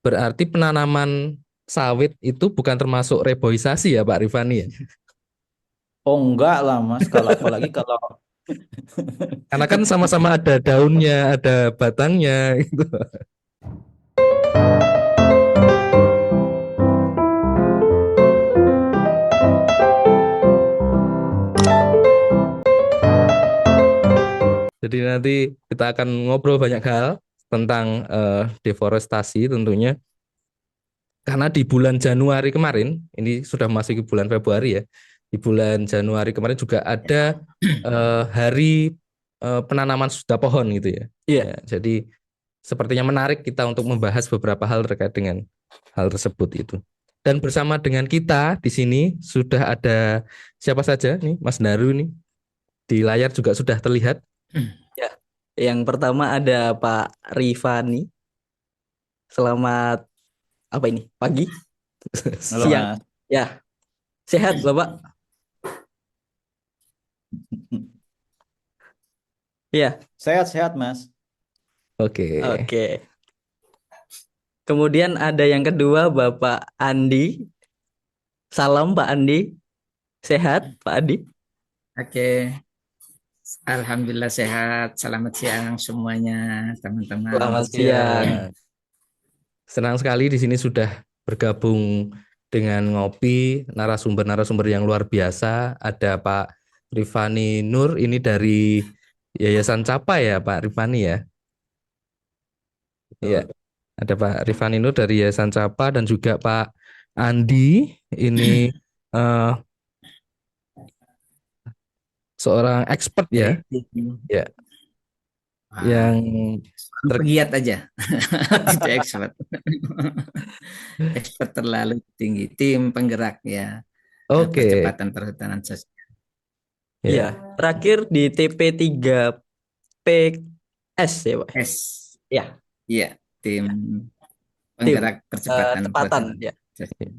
Berarti penanaman sawit itu bukan termasuk reboisasi ya Pak Rifani ya? Oh enggak lah Mas, kalau apalagi kalau Karena kan sama-sama ada daunnya, ada batangnya gitu. Jadi nanti kita akan ngobrol banyak hal tentang deforestasi tentunya. Karena di bulan Januari kemarin, ini sudah masuk ke bulan Februari ya. Di bulan Januari kemarin juga ada hari penanaman sudah pohon gitu ya. Ya, iya. jadi sepertinya menarik kita untuk membahas beberapa hal terkait dengan hal tersebut itu. Dan bersama dengan kita di sini sudah ada siapa saja nih, Mas Daru nih. Di layar juga sudah terlihat. Ya, yang pertama ada Pak Rifani. Selamat apa ini? Pagi, Halo siang. Mas. Ya, sehat Bapak. Ya, Sehat-sehat Mas. Oke. oke. Kemudian ada yang kedua Bapak Andi. Salam Pak Andi. Sehat Pak Andi. Oke, Alhamdulillah sehat. Selamat siang semuanya, teman-teman. Selamat Selamat siang. siang. Senang sekali di sini sudah bergabung dengan ngopi narasumber-narasumber yang luar biasa. Ada Pak Rifani Nur, ini dari Yayasan Capa ya Pak Rifani ya. Iya, Betul. ada Pak Rifani Nur dari Yayasan Capa dan juga Pak Andi, ini eh, seorang expert ya, Dari ya, ah, yang ter- pegiat aja, tidak expert. Expert terlalu tinggi. Tim penggerak ya, oke, percepatan perhutanan sosial. Iya, ya, terakhir di TP3PS ya Pak. S, Ya, iya, tim tim penggerak percepatan cepatan perhutanan ya. sosial.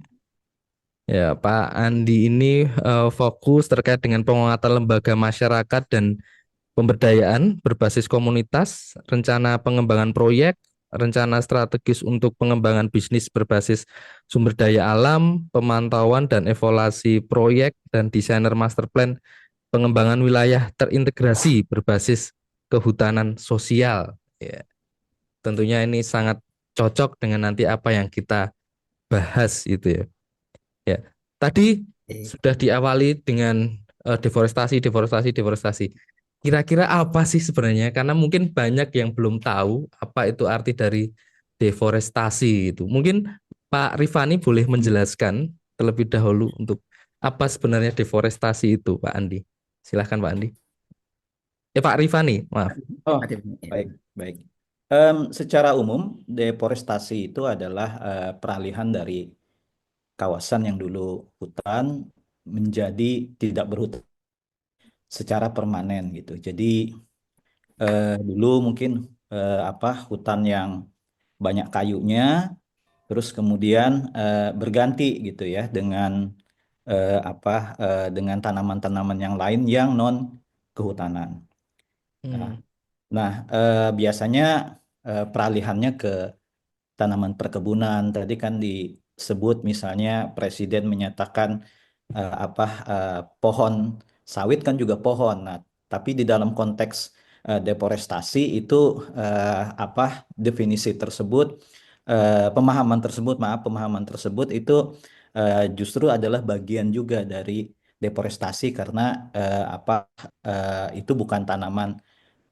ya Pak Andi ini fokus terkait dengan penguatan lembaga masyarakat dan pemberdayaan berbasis komunitas, rencana pengembangan proyek, rencana strategis untuk pengembangan bisnis berbasis sumber daya alam, pemantauan dan evaluasi proyek, dan desainer master plan pengembangan wilayah terintegrasi berbasis kehutanan sosial. Ya, tentunya ini sangat cocok dengan nanti apa yang kita bahas itu ya. Ya, tadi Eh, sudah diawali dengan deforestasi. Kira-kira apa sih sebenarnya? Karena mungkin banyak yang belum tahu apa itu arti dari deforestasi itu. Mungkin Pak Rifani boleh menjelaskan terlebih dahulu untuk apa sebenarnya deforestasi itu, Pak Andi. Silahkan Pak Andi. Pak Rifani, maaf. Oh, Adib, ya. baik, baik. Secara umum, deforestasi itu adalah peralihan dari kawasan yang dulu hutan menjadi tidak berhutan secara permanen gitu. Jadi dulu mungkin hutan yang banyak kayunya, terus kemudian berganti gitu ya dengan eh, apa dengan tanaman-tanaman yang lain yang non kehutanan. Nah, Hmm. biasanya peralihannya ke tanaman perkebunan. Tadi kan disebut misalnya Presiden menyatakan pohon sawit kan juga pohon. Nah, tapi di dalam konteks deforestasi itu definisi tersebut pemahaman tersebut itu justru adalah bagian juga dari deforestasi karena itu bukan tanaman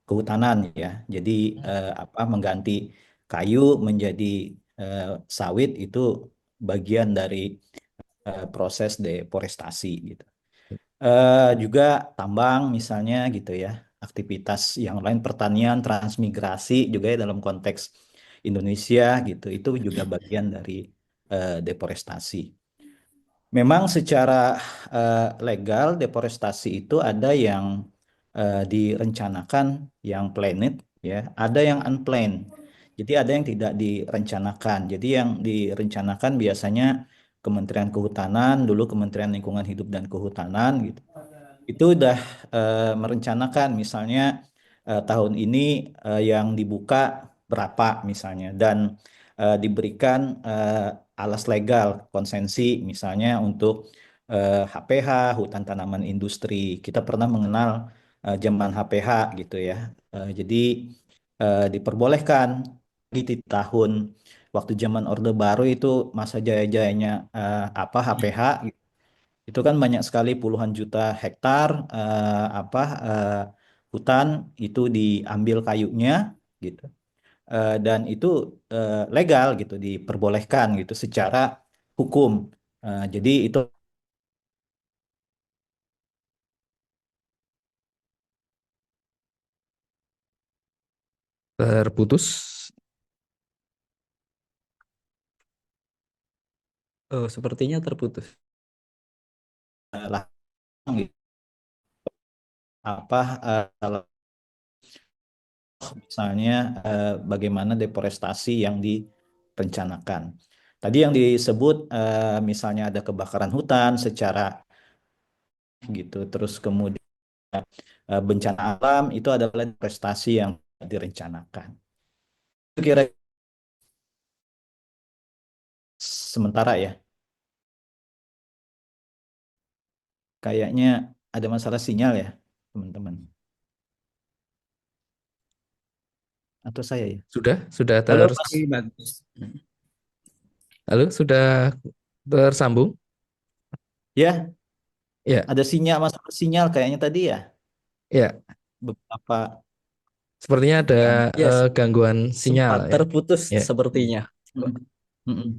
kehutanan ya. Jadi mengganti kayu menjadi eh, sawit itu bagian dari proses deforestasi gitu. Juga tambang misalnya gitu ya. Aktivitas yang lain pertanian, transmigrasi juga ya dalam konteks Indonesia gitu. Itu juga bagian dari deforestasi. Memang secara legal deforestasi itu ada yang direncanakan yang planned ya, ada yang unplanned. Jadi ada yang tidak direncanakan. Jadi yang direncanakan biasanya Kementerian Kehutanan, dulu Kementerian Lingkungan Hidup dan Kehutanan gitu. Itu udah merencanakan misalnya tahun ini yang dibuka berapa misalnya dan diberikan alas legal konsensi, misalnya untuk HPH, hutan tanaman industri. Kita pernah mengenal zaman HPH gitu ya. Jadi diperbolehkan di tahun waktu zaman Orde Baru itu masa jaya-jayanya HPH, itu kan banyak sekali puluhan juta hektar eh, hutan itu diambil kayunya gitu. Dan itu legal gitu, diperbolehkan gitu secara hukum. Jadi itu Terputus. Oh, sepertinya terputus. lah gitu. Apa misalnya bagaimana deforestasi yang direncanakan. Tadi yang disebut misalnya ada kebakaran hutan secara gitu, terus kemudian bencana alam itu adalah prestasi yang direncanakan. Itu kira sementara ya, kayaknya ada masalah sinyal ya, teman-teman. Atau saya ya? Sudah Halo, Mas. Bagus. halo, sudah tersambung? Ya, Ya, ada sinyal, masalah sinyal kayaknya tadi ya. ya. Beberapa Sepertinya ada yang Yes, gangguan sinyal sempat ya. terputus Ya. sepertinya. Mm, mm, mm.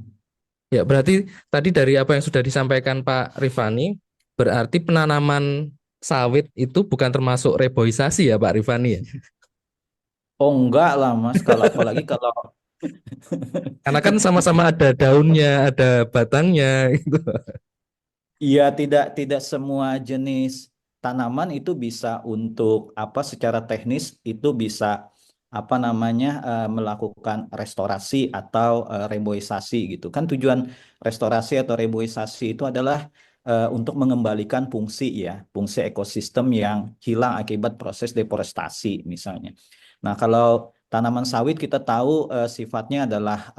Ya, berarti tadi dari apa yang sudah disampaikan Pak Rifani, berarti penanaman sawit itu bukan termasuk reboisasi ya Pak Rifani ya? Oh enggak lah Mas, kalau apalagi kalau Karena kan sama-sama ada daunnya, ada batangnya gitu. iya, tidak semua jenis tanaman itu bisa untuk apa secara teknis itu bisa apa namanya melakukan restorasi atau reboisasi gitu. Kan tujuan restorasi atau reboisasi itu adalah untuk mengembalikan fungsi ya, fungsi ekosistem yang hilang akibat proses deforestasi misalnya. Nah, kalau tanaman sawit kita tahu sifatnya adalah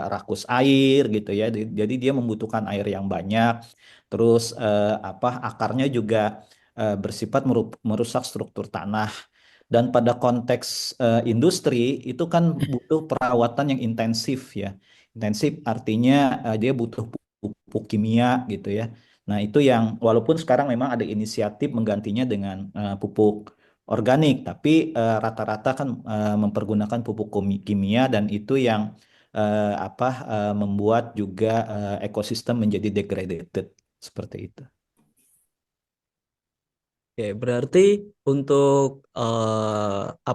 rakus air gitu ya. Jadi dia membutuhkan air yang banyak. Terus akarnya juga bersifat merusak struktur tanah. Dan pada konteks industri itu kan butuh perawatan yang intensif ya. Intensif artinya dia butuh pupuk kimia gitu ya. Nah, itu yang walaupun sekarang memang ada inisiatif menggantinya dengan pupuk organik, tapi rata-rata kan mempergunakan pupuk kimia dan itu yang membuat juga ekosistem menjadi degraded seperti itu. Oke, berarti untuk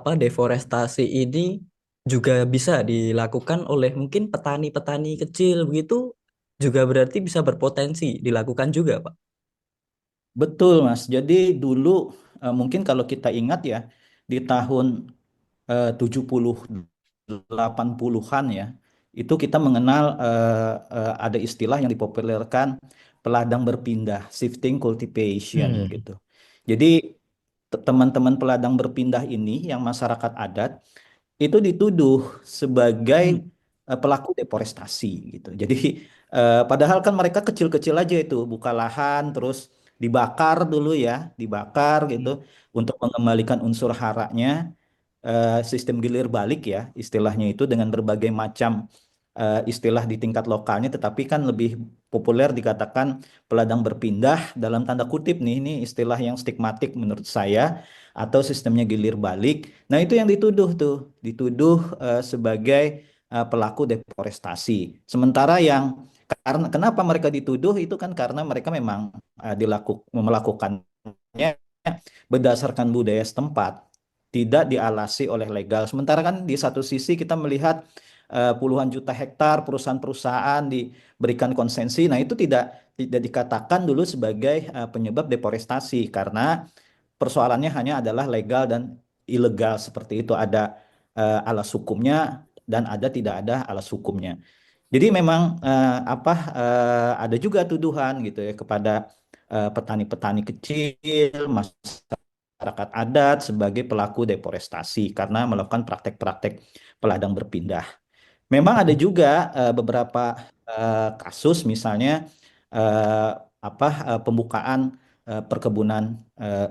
deforestasi ini juga bisa dilakukan oleh mungkin petani-petani kecil begitu juga berarti bisa berpotensi dilakukan juga, Pak. Betul, Mas. Jadi dulu mungkin kalau kita ingat ya di tahun 70 80-an ya, itu kita mengenal ada istilah yang dipopulerkan peladang berpindah, shifting cultivation Hmm. gitu. Jadi teman-teman peladang berpindah ini yang masyarakat adat itu dituduh sebagai pelaku deforestasi gitu. Jadi padahal kan mereka kecil-kecil aja itu buka lahan terus dibakar dulu ya, dibakar gitu untuk mengembalikan unsur haranya, sistem gilir balik ya istilahnya itu dengan berbagai macam istilah di tingkat lokalnya, tetapi kan lebih populer dikatakan peladang berpindah dalam tanda kutip nih, ini istilah yang stigmatik menurut saya, atau sistemnya gilir balik. Nah itu yang dituduh tuh, dituduh sebagai pelaku deforestasi. Sementara yang karena kenapa mereka dituduh itu kan karena mereka memang melakukannya berdasarkan budaya setempat, tidak dialasi oleh legal. Sementara kan di satu sisi kita melihat puluhan juta hektar perusahaan-perusahaan diberikan konsensi. Nah, itu tidak dikatakan dulu sebagai penyebab deforestasi karena persoalannya hanya adalah legal dan ilegal seperti itu. Ada alas hukumnya dan ada tidak ada alas hukumnya. Jadi memang ada juga tuduhan gitu ya kepada petani-petani kecil, masyarakat adat sebagai pelaku deforestasi karena melakukan praktek-praktek peladang berpindah. Memang ada juga beberapa kasus misalnya eh, pembukaan perkebunan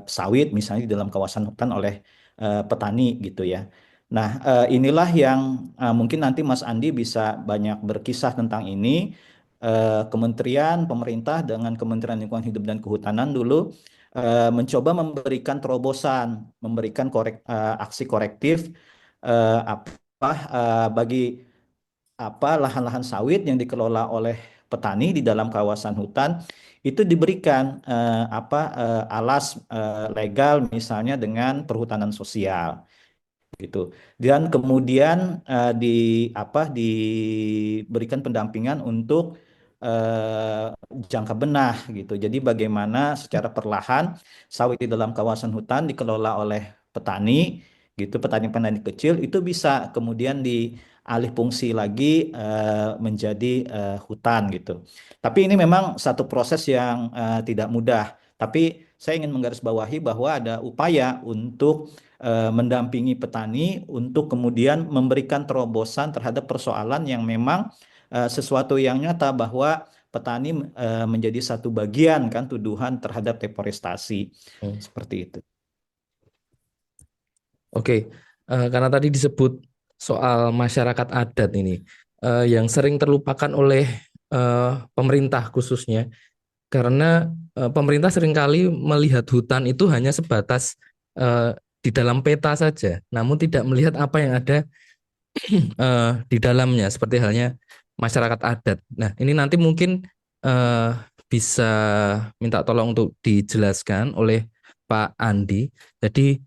sawit misalnya di dalam kawasan hutan oleh petani gitu ya. Nah, inilah yang mungkin nanti Mas Andi bisa banyak berkisah tentang ini. Kementerian pemerintah dengan Kementerian Lingkungan Hidup dan Kehutanan dulu mencoba memberikan terobosan, memberikan aksi korektif bagi lahan-lahan sawit yang dikelola oleh petani di dalam kawasan hutan itu diberikan alas legal misalnya dengan perhutanan sosial gitu. Dan kemudian diberikan pendampingan untuk jangka benah gitu. Jadi bagaimana secara perlahan sawit di dalam kawasan hutan dikelola oleh petani gitu, petani-petani kecil itu bisa kemudian dialih fungsi lagi menjadi hutan gitu. Tapi ini memang satu proses yang tidak mudah. Tapi saya ingin menggarisbawahi bahwa ada upaya untuk mendampingi petani untuk kemudian memberikan terobosan terhadap persoalan yang memang sesuatu yang nyata bahwa petani menjadi satu bagian kan tuduhan terhadap deforestasi Hmm. seperti itu. Oke, karena tadi disebut soal masyarakat adat ini, yang sering terlupakan oleh pemerintah khususnya, karena pemerintah seringkali melihat hutan itu hanya sebatas di dalam peta saja, namun tidak melihat apa yang ada di dalamnya, seperti halnya masyarakat adat. Nah, ini nanti mungkin eh, bisa minta tolong untuk dijelaskan oleh Pak Andi. Jadi,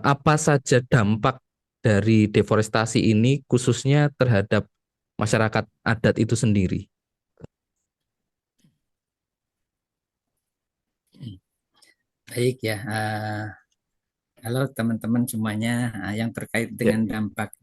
apa saja dampak dari deforestasi ini, khususnya terhadap masyarakat adat itu sendiri? Baik ya. Halo teman-teman semuanya. Yang terkait Ya. dengan dampak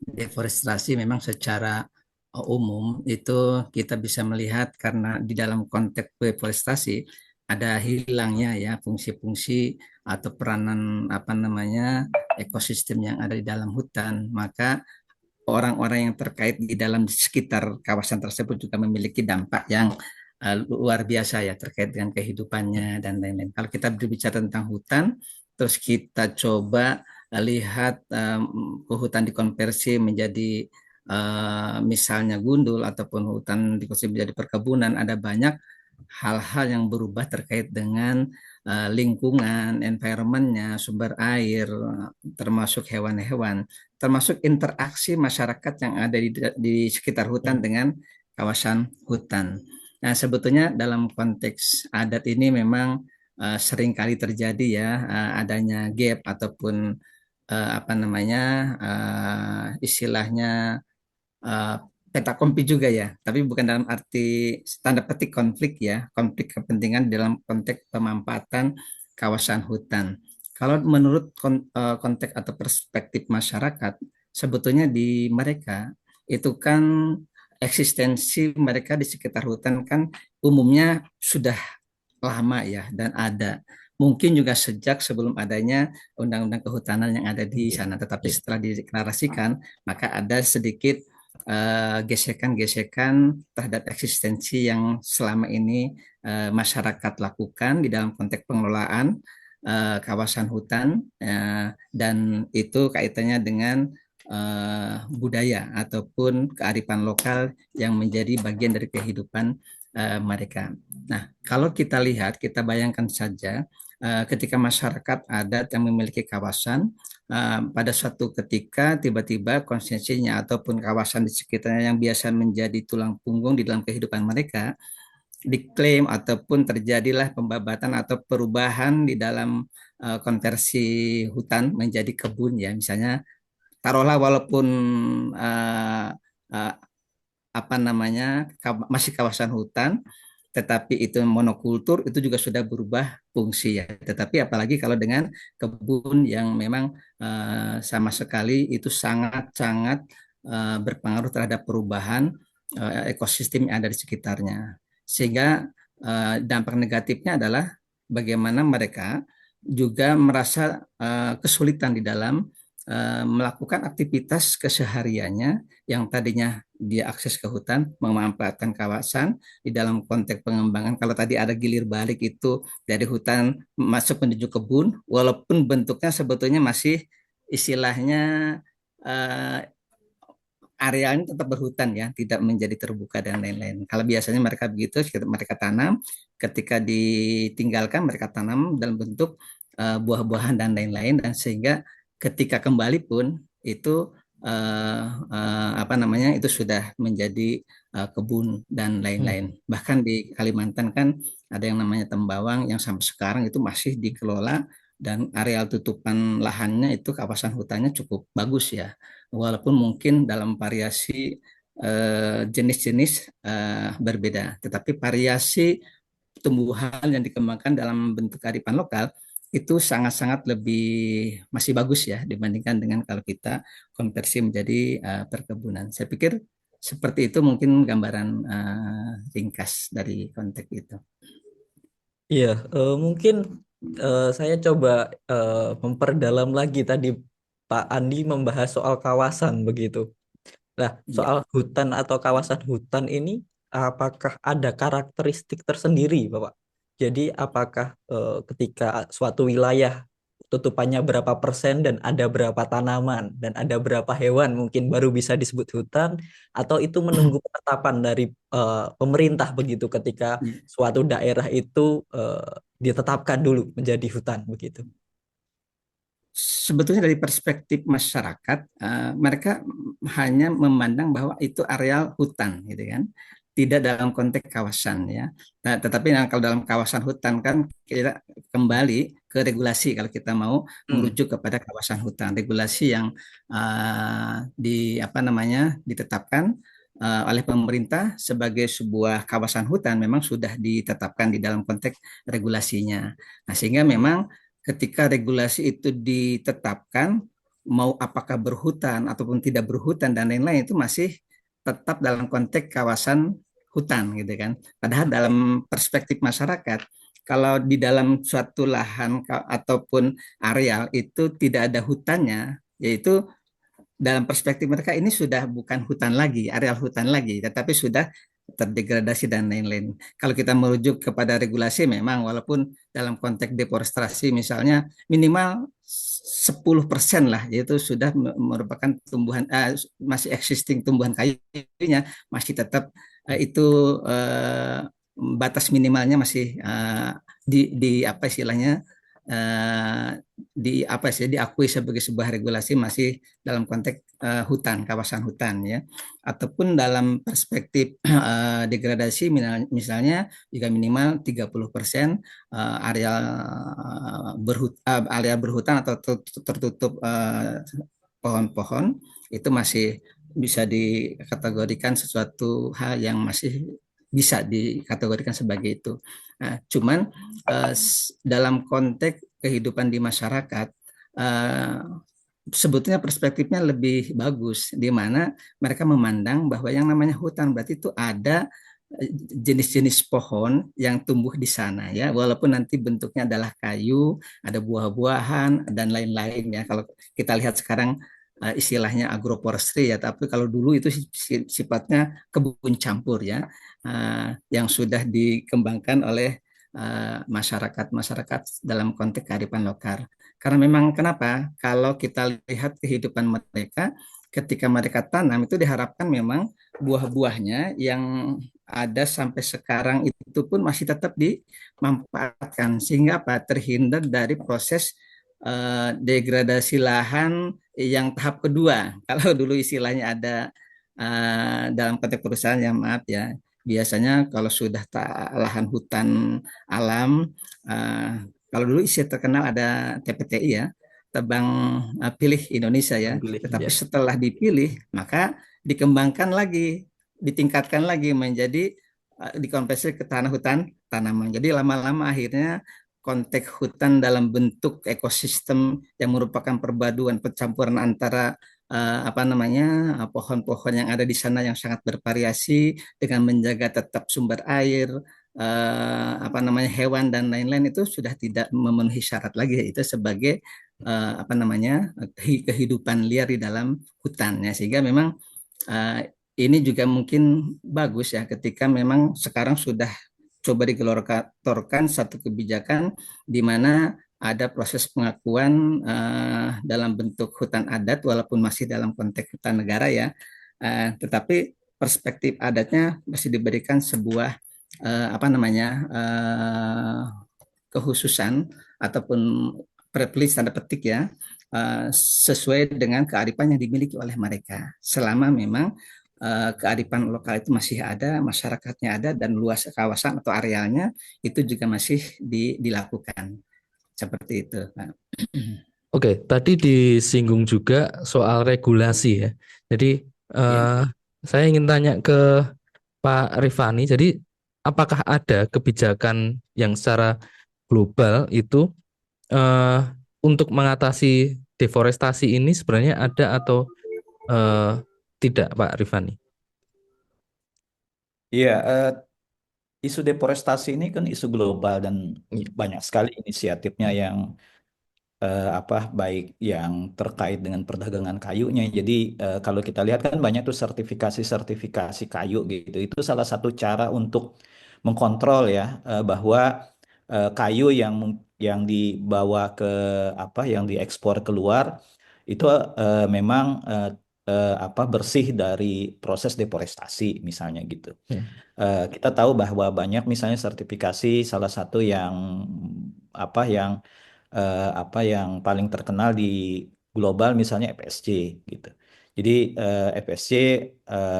deforestasi memang secara umum itu kita bisa melihat karena di dalam konteks deforestasi ada hilangnya ya fungsi-fungsi atau peranan apa namanya ekosistem yang ada di dalam hutan. Maka orang-orang yang terkait di dalam sekitar kawasan tersebut juga memiliki dampak yang luar biasa ya terkait dengan kehidupannya dan lain-lain. Kalau kita berbicara tentang hutan, terus kita coba lihat hutan dikonversi menjadi misalnya gundul ataupun hutan dikonversi menjadi perkebunan, ada banyak hal-hal yang berubah terkait dengan lingkungan, environmentnya, sumber air, termasuk hewan-hewan, termasuk interaksi masyarakat yang ada di sekitar hutan dengan kawasan hutan. Nah, sebetulnya dalam konteks adat ini memang sering kali terjadi ya adanya gap ataupun apa namanya istilahnya uh, peta konflik juga ya, tapi bukan dalam arti tanda petik konflik ya, konflik kepentingan dalam konteks pemanfaatan kawasan hutan. Kalau menurut konteks atau perspektif masyarakat, sebetulnya di mereka itu kan eksistensi mereka di sekitar hutan kan umumnya sudah lama ya dan ada. Mungkin juga sejak sebelum adanya undang-undang kehutanan yang ada di sana, tetapi setelah dideklarasikan, maka ada sedikit gesekan-gesekan terhadap eksistensi yang selama ini masyarakat lakukan di dalam konteks pengelolaan kawasan hutan dan itu kaitannya dengan budaya ataupun kearifan lokal yang menjadi bagian dari kehidupan mereka. Nah, kalau kita lihat, kita bayangkan saja ketika masyarakat adat yang memiliki kawasan pada suatu ketika tiba-tiba konsensinya ataupun kawasan di sekitarnya yang biasa menjadi tulang punggung di dalam kehidupan mereka diklaim ataupun terjadilah pembabatan atau perubahan di dalam konversi hutan menjadi kebun ya misalnya taruhlah walaupun uh, uh, apa namanya masih kawasan hutan tetapi itu monokultur itu juga sudah berubah fungsi ya. Tetapi apalagi kalau dengan kebun yang memang sama sekali itu sangat-sangat berpengaruh terhadap perubahan ekosistem yang ada di sekitarnya. Sehingga dampak negatifnya adalah bagaimana mereka juga merasa kesulitan di dalam melakukan aktivitas kesehariannya yang tadinya dia akses ke hutan, memanfaatkan kawasan di dalam konteks pengembangan. Kalau tadi ada gilir balik itu dari hutan masuk menuju kebun, walaupun bentuknya sebetulnya masih istilahnya eh, arealnya tetap berhutan ya, tidak menjadi terbuka dan lain-lain. Kalau biasanya mereka begitu, mereka tanam, ketika ditinggalkan mereka tanam dalam bentuk buah-buahan dan lain-lain, dan sehingga ketika kembali pun itu apa namanya itu sudah menjadi kebun dan lain-lain. Bahkan di Kalimantan kan ada yang namanya Tembawang yang sampai sekarang itu masih dikelola dan areal tutupan lahannya itu kawasan hutannya cukup bagus ya, walaupun mungkin dalam variasi jenis-jenis berbeda, tetapi variasi tumbuhan yang dikembangkan dalam bentuk kearifan lokal itu sangat-sangat lebih masih bagus ya dibandingkan dengan kalau kita konversi menjadi perkebunan. Saya pikir seperti itu mungkin gambaran ringkas dari konteks itu. Iya, mungkin saya coba memperdalam lagi tadi Pak Andi membahas soal kawasan begitu. Nah, Ya. soal hutan atau kawasan hutan ini, apakah ada karakteristik tersendiri, Bapak? Jadi, apakah ketika suatu wilayah tutupannya berapa persen dan ada berapa tanaman dan ada berapa hewan mungkin baru bisa disebut hutan, atau itu menunggu penetapan dari pemerintah begitu ketika suatu daerah itu ditetapkan dulu menjadi hutan begitu? Sebetulnya dari perspektif masyarakat, mereka hanya memandang bahwa itu areal hutan, gitu kan, tidak dalam konteks kawasan ya. Nah, tetapi kalau dalam kawasan hutan kan kita kembali ke regulasi kalau kita mau merujuk kepada kawasan hutan, regulasi yang di apa namanya ditetapkan oleh pemerintah sebagai sebuah kawasan hutan memang sudah ditetapkan di dalam konteks regulasinya. Nah, sehingga memang ketika regulasi itu ditetapkan, mau apakah berhutan ataupun tidak berhutan dan lain-lain itu masih tetap dalam konteks kawasan hutan gitu kan. Padahal dalam perspektif masyarakat, kalau di dalam suatu lahan ataupun areal itu tidak ada hutannya, yaitu dalam perspektif mereka ini sudah bukan hutan lagi, areal hutan lagi, tetapi sudah terdegradasi dan lain-lain. Kalau kita merujuk kepada regulasi memang walaupun dalam konteks deforestasi misalnya minimal 10% lah, yaitu sudah merupakan tumbuhan masih existing tumbuhan kayunya masih tetap itu batas minimalnya masih di apa istilahnya di apa sih diakui sebagai sebuah regulasi masih dalam konteks hutan, kawasan hutan ya, ataupun dalam perspektif degradasi misalnya juga minimal 30% areal area berhutan atau tertutup pohon-pohon itu masih bisa dikategorikan sesuatu hal yang masih bisa dikategorikan sebagai itu. Nah, cuman dalam konteks kehidupan di masyarakat, sebetulnya perspektifnya lebih bagus, di mana mereka memandang bahwa yang namanya hutan berarti itu ada jenis-jenis pohon yang tumbuh di sana ya, walaupun nanti bentuknya adalah kayu, ada buah-buahan dan lain-lain ya. Kalau kita lihat sekarang istilahnya agroforestry ya, tapi kalau dulu itu sifatnya kebun campur ya, yang sudah dikembangkan oleh masyarakat-masyarakat dalam konteks kearifan lokal. Karena memang kenapa? Kalau kita lihat kehidupan mereka, ketika mereka tanam itu diharapkan memang buah-buahnya yang ada sampai sekarang itu pun masih tetap dimanfaatkan sehingga apa terhindar dari proses degradasi lahan yang tahap kedua. Kalau dulu istilahnya ada dalam konteks perusahaan ya maaf ya, biasanya kalau sudah lahan hutan alam, kalau dulu istilah terkenal ada TPTI ya, tebang pilih Indonesia ya. Tetapi Ya. setelah dipilih, maka dikembangkan lagi, ditingkatkan lagi menjadi dikonversi ke tanah hutan tanaman. Jadi lama-lama akhirnya konteks hutan dalam bentuk ekosistem yang merupakan perpaduan pencampuran antara apa namanya pohon-pohon yang ada di sana yang sangat bervariasi dengan menjaga tetap sumber air, apa namanya hewan dan lain-lain itu sudah tidak memenuhi syarat lagi itu sebagai apa namanya kehidupan liar di dalam hutan ya, sehingga memang ini juga mungkin bagus ya ketika memang sekarang sudah coba digelontorkan satu kebijakan di mana ada proses pengakuan dalam bentuk hutan adat walaupun masih dalam konteks hutan negara ya. Tetapi perspektif adatnya masih diberikan sebuah apa namanya kekhususan ataupun privilege tanda petik ya, sesuai dengan kearifan yang dimiliki oleh mereka. Selama memang kearifan lokal itu masih ada, masyarakatnya ada, dan luas kawasan atau arealnya itu juga masih dilakukan. Seperti itu, Pak. Oke, tadi disinggung juga soal regulasi ya. Jadi Ya. saya ingin tanya ke Pak Rifani. Jadi apakah ada kebijakan yang secara global itu eh, untuk mengatasi deforestasi ini sebenarnya ada atau tidak, Pak Rifani? Iya, isu deforestasi ini kan isu global dan banyak sekali inisiatifnya yang baik yang terkait dengan perdagangan kayunya. Jadi kalau kita lihat kan banyak tuh sertifikasi kayu gitu. Itu salah satu cara untuk mengkontrol ya bahwa kayu yang dibawa ke yang diekspor keluar itu memang bersih dari proses deforestasi misalnya gitu. Ya. Kita tahu bahwa banyak misalnya sertifikasi salah satu yang yang yang paling terkenal di global misalnya FSC gitu. Jadi FSC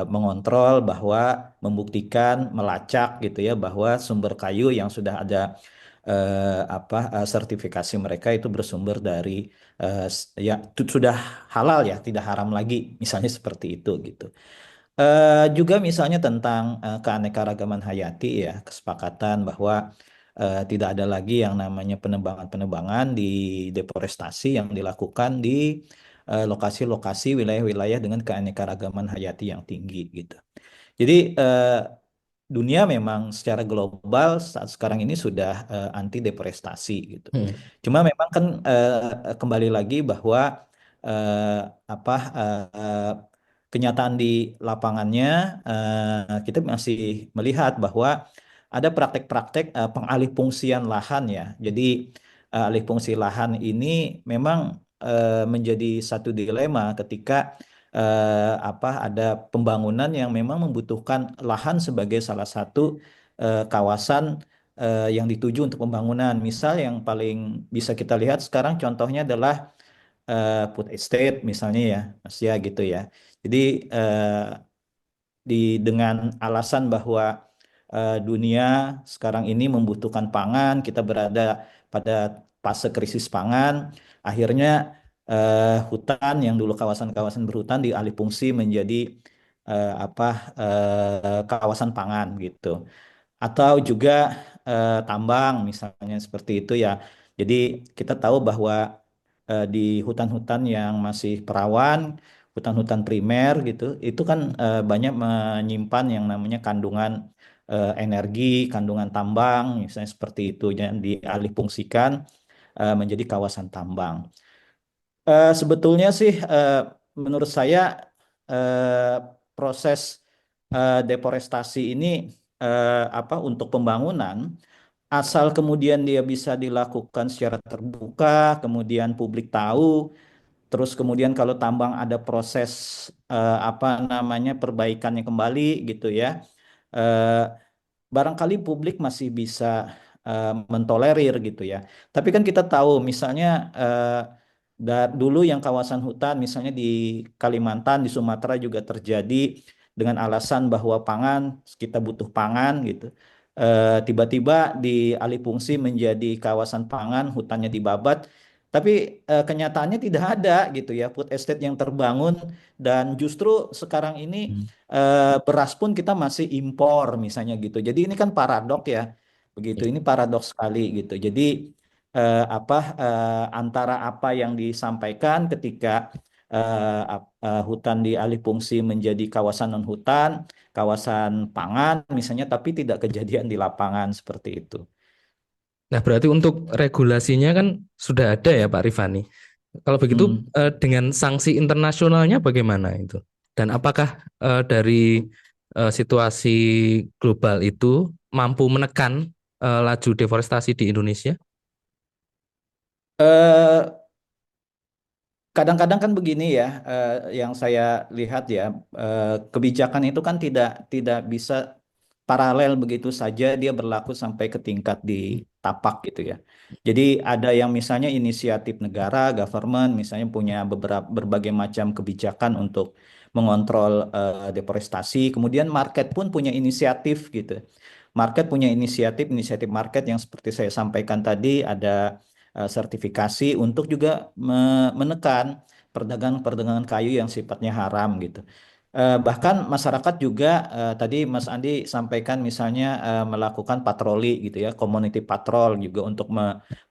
mengontrol bahwa membuktikan melacak gitu ya bahwa sumber kayu yang sudah ada sertifikasi mereka itu bersumber dari ya sudah halal ya, tidak haram lagi misalnya seperti itu gitu. Juga misalnya tentang keanekaragaman hayati ya, kesepakatan bahwa tidak ada lagi yang namanya penebangan-penebangan di deforestasi yang dilakukan di lokasi-lokasi wilayah-wilayah dengan keanekaragaman hayati yang tinggi gitu. Jadi dunia memang secara global saat sekarang ini sudah anti deforestasi gitu. Hmm. Cuma memang kan kembali lagi bahwa eh, apa eh, kenyataan di lapangannya kita masih melihat bahwa ada praktek-praktek pengalihfungsian lahan ya. Jadi alih fungsi lahan ini memang menjadi satu dilema ketika ada pembangunan yang memang membutuhkan lahan sebagai salah satu kawasan yang dituju untuk pembangunan. Misal yang paling bisa kita lihat sekarang contohnya adalah food estate misalnya ya, Mas ya gitu ya. Jadi dengan alasan bahwa dunia sekarang ini membutuhkan pangan, kita berada pada fase krisis pangan, akhirnya hutan yang dulu kawasan-kawasan berhutan dialih fungsi menjadi kawasan pangan gitu. Atau juga tambang misalnya seperti itu ya. Jadi kita tahu bahwa di hutan-hutan yang masih perawan, hutan-hutan primer gitu, itu kan banyak menyimpan yang namanya kandungan energi, kandungan tambang, misalnya seperti itu, yang dialihfungsikan menjadi kawasan tambang. Sebetulnya sih menurut saya eh, proses deforestasi ini untuk pembangunan asal kemudian dia bisa dilakukan secara terbuka, kemudian publik tahu, terus kemudian kalau tambang ada proses perbaikannya kembali gitu ya. eh, Barangkali publik masih bisa mentolerir gitu ya. Tapi kan kita tahu misalnya dulu yang kawasan hutan misalnya di Kalimantan, di Sumatera juga terjadi dengan alasan bahwa pangan, kita butuh pangan gitu. Tiba-tiba dialih fungsi menjadi kawasan pangan, hutannya dibabat. Tapi kenyataannya tidak ada gitu ya food estate yang terbangun dan justru sekarang ini Hmm. beras pun kita masih impor misalnya gitu. Jadi ini kan paradok ya, begitu. Ini paradoks sekali gitu. Jadi antara apa yang disampaikan ketika hutan dialih fungsi menjadi kawasan non hutan kawasan pangan misalnya, tapi tidak kejadian di lapangan seperti itu. Nah, berarti untuk regulasinya kan sudah ada ya Pak Rifani. Kalau begitu Hmm. dengan sanksi internasionalnya bagaimana itu? Dan apakah dari situasi global itu mampu menekan laju deforestasi di Indonesia? Eh, Kadang-kadang kan begini ya, yang saya lihat ya, kebijakan itu kan tidak bisa paralel begitu saja dia berlaku sampai ke tingkat di tapak gitu ya. Jadi ada yang misalnya inisiatif negara, government misalnya punya berbagai macam kebijakan untuk mengontrol deforestasi. Kemudian market pun punya inisiatif gitu. Market punya inisiatif market yang seperti saya sampaikan tadi, ada sertifikasi untuk juga menekan perdagangan-perdagangan kayu yang sifatnya haram gitu. Bahkan masyarakat juga tadi Mas Andi sampaikan misalnya melakukan patroli gitu ya, community patrol juga untuk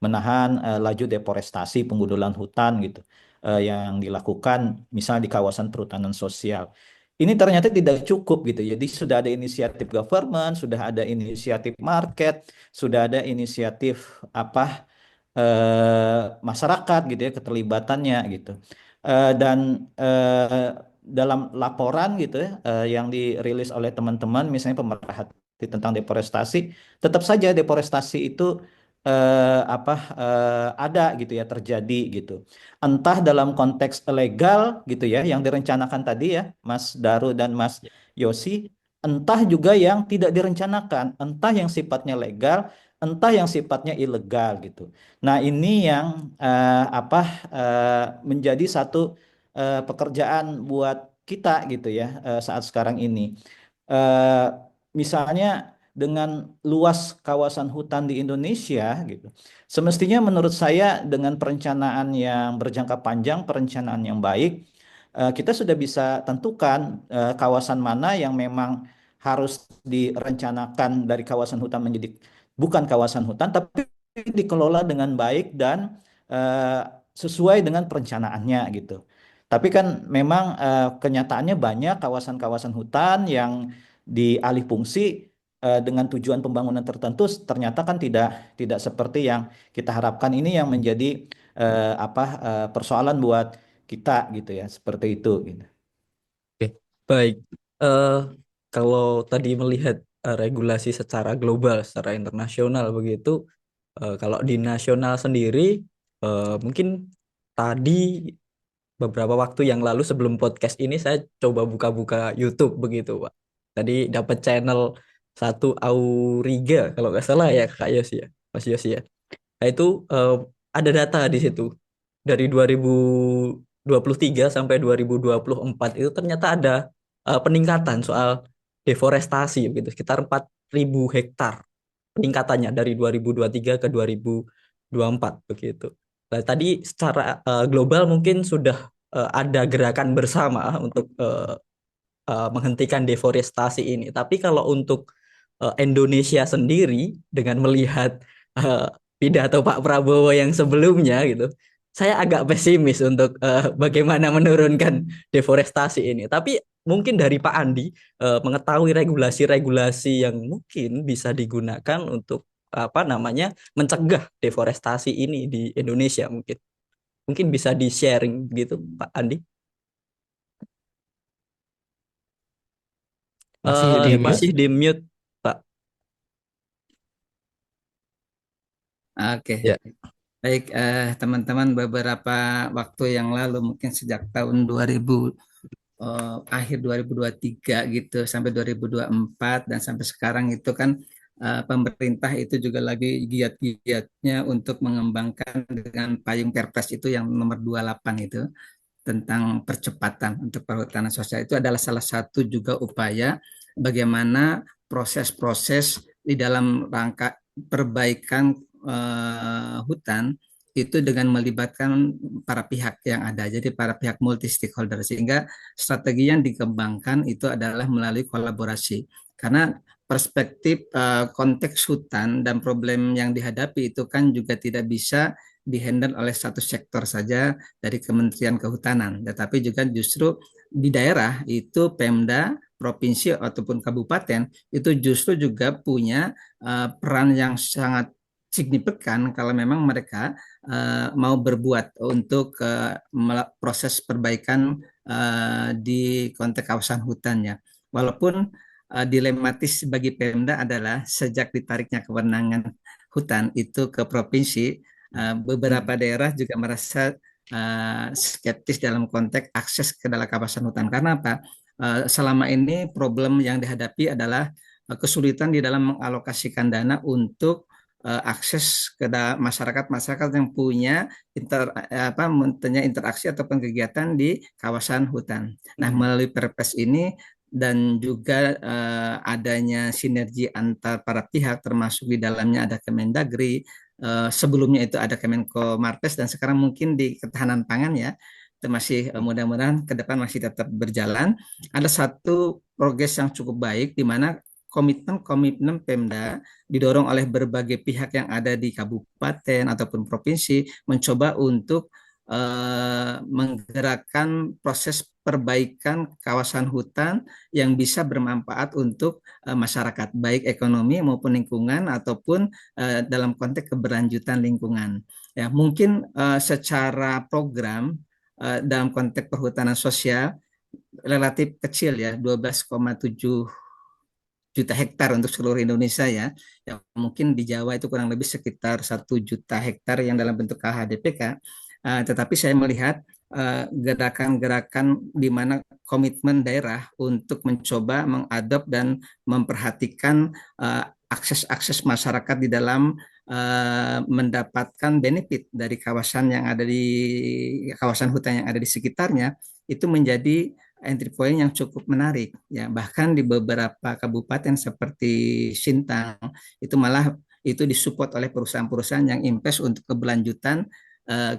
menahan laju deforestasi, penggundulan hutan gitu yang dilakukan misalnya di kawasan perhutanan sosial. Ini ternyata tidak cukup gitu. Jadi sudah ada inisiatif government, sudah ada inisiatif market, sudah ada inisiatif apa masyarakat gitu ya, keterlibatannya gitu. Dan dalam laporan gitu ya yang dirilis oleh teman-teman misalnya pemerhati tentang deforestasi, tetap saja deforestasi itu ada gitu ya, terjadi gitu. Entah dalam konteks legal gitu ya yang direncanakan tadi ya Mas Daru dan Mas Yosi, entah juga yang tidak direncanakan, entah yang sifatnya legal, entah yang sifatnya ilegal gitu. Nah, ini yang menjadi satu pekerjaan buat kita gitu ya saat sekarang ini. Eh, Misalnya dengan luas kawasan hutan di Indonesia gitu. Semestinya menurut saya dengan perencanaan yang berjangka panjang, perencanaan yang baik, kita sudah bisa tentukan kawasan mana yang memang harus direncanakan dari kawasan hutan menjadi bukan kawasan hutan, tapi dikelola dengan baik dan eh, sesuai dengan perencanaannya gitu. Tapi kan memang kenyataannya banyak kawasan-kawasan hutan yang dialih fungsi dengan tujuan pembangunan tertentu ternyata kan tidak seperti yang kita harapkan. Ini yang menjadi persoalan buat kita gitu ya, seperti itu gitu. Oke, baik. Eh, Kalau tadi melihat regulasi secara global, secara internasional begitu, kalau di nasional sendiri, mungkin tadi beberapa waktu yang lalu sebelum podcast ini saya coba buka-buka YouTube begitu, Pak. Tadi dapat channel satu Auriga kalau nggak salah ya Kak Yosi ya, Mas Yosi ya. Nah itu ada data di situ dari 2023 sampai 2024 itu ternyata ada peningkatan soal deforestasi begitu sekitar 4.000 hektar peningkatannya dari 2023 ke 2024 begitu. Nah, tadi secara global mungkin sudah ada gerakan bersama untuk menghentikan deforestasi ini. Tapi kalau untuk Indonesia sendiri dengan melihat eh, pidato Pak Prabowo yang sebelumnya gitu, saya agak pesimis untuk bagaimana menurunkan deforestasi ini. Tapi mungkin dari Pak Andi mengetahui regulasi-regulasi yang mungkin bisa digunakan untuk apa namanya mencegah deforestasi ini di Indonesia mungkin. Mungkin bisa di-sharing gitu Pak Andi. Masih di Masih mute? di mute, Pak. Oke, Ya. baik teman-teman, beberapa waktu yang lalu mungkin sejak tahun 2000 akhir 2023 gitu sampai 2024 dan sampai sekarang itu kan pemerintah itu juga lagi giat-giatnya untuk mengembangkan dengan payung Perpres itu yang nomor 28 itu tentang percepatan untuk perhutanan sosial. Itu adalah salah satu juga upaya bagaimana proses-proses di dalam rangka perbaikan hutan itu dengan melibatkan para pihak yang ada, jadi para pihak multi stakeholder, sehingga strategi yang dikembangkan itu adalah melalui kolaborasi. Karena perspektif konteks hutan dan problem yang dihadapi itu kan juga tidak bisa dihandle oleh satu sektor saja dari Kementerian Kehutanan, tetapi juga justru di daerah itu Pemda, provinsi ataupun kabupaten itu justru juga punya peran yang sangat signifikan kalau memang mereka mau berbuat untuk proses perbaikan di konteks kawasan hutannya. Walaupun dilematis bagi Pemda adalah sejak ditariknya kewenangan hutan itu ke provinsi, beberapa daerah juga merasa skeptis dalam konteks akses ke dalam kawasan hutan. Karena apa? Selama ini problem yang dihadapi adalah kesulitan di dalam mengalokasikan dana untuk akses ke masyarakat-masyarakat yang punya interaksi ataupun kegiatan di kawasan hutan. Nah, melalui Perpres ini dan juga adanya sinergi antar para pihak, termasuk di dalamnya ada Kemendagri, sebelumnya itu ada Kemenko Marves, dan sekarang mungkin di ketahanan pangan ya, itu masih mudah-mudahan ke depan masih tetap berjalan. Ada satu progres yang cukup baik di mana komitmen Pemda didorong oleh berbagai pihak yang ada di kabupaten ataupun provinsi mencoba untuk menggerakkan proses perbaikan kawasan hutan yang bisa bermanfaat untuk masyarakat, baik ekonomi maupun lingkungan ataupun dalam konteks keberlanjutan lingkungan. Ya, mungkin secara program dalam konteks perhutanan sosial relatif kecil ya, 12,7 juta hektar untuk seluruh Indonesia ya. Ya mungkin di Jawa itu kurang lebih sekitar 1 juta hektar yang dalam bentuk KHDPK. Tetapi saya melihat gerakan-gerakan di mana komitmen daerah untuk mencoba mengadop dan memperhatikan akses-akses masyarakat di dalam mendapatkan benefit dari kawasan yang ada di kawasan hutan yang ada di sekitarnya itu menjadi entry point yang cukup menarik ya, bahkan di beberapa kabupaten seperti Sintang itu malah itu disupport oleh perusahaan-perusahaan yang invest untuk keberlanjutan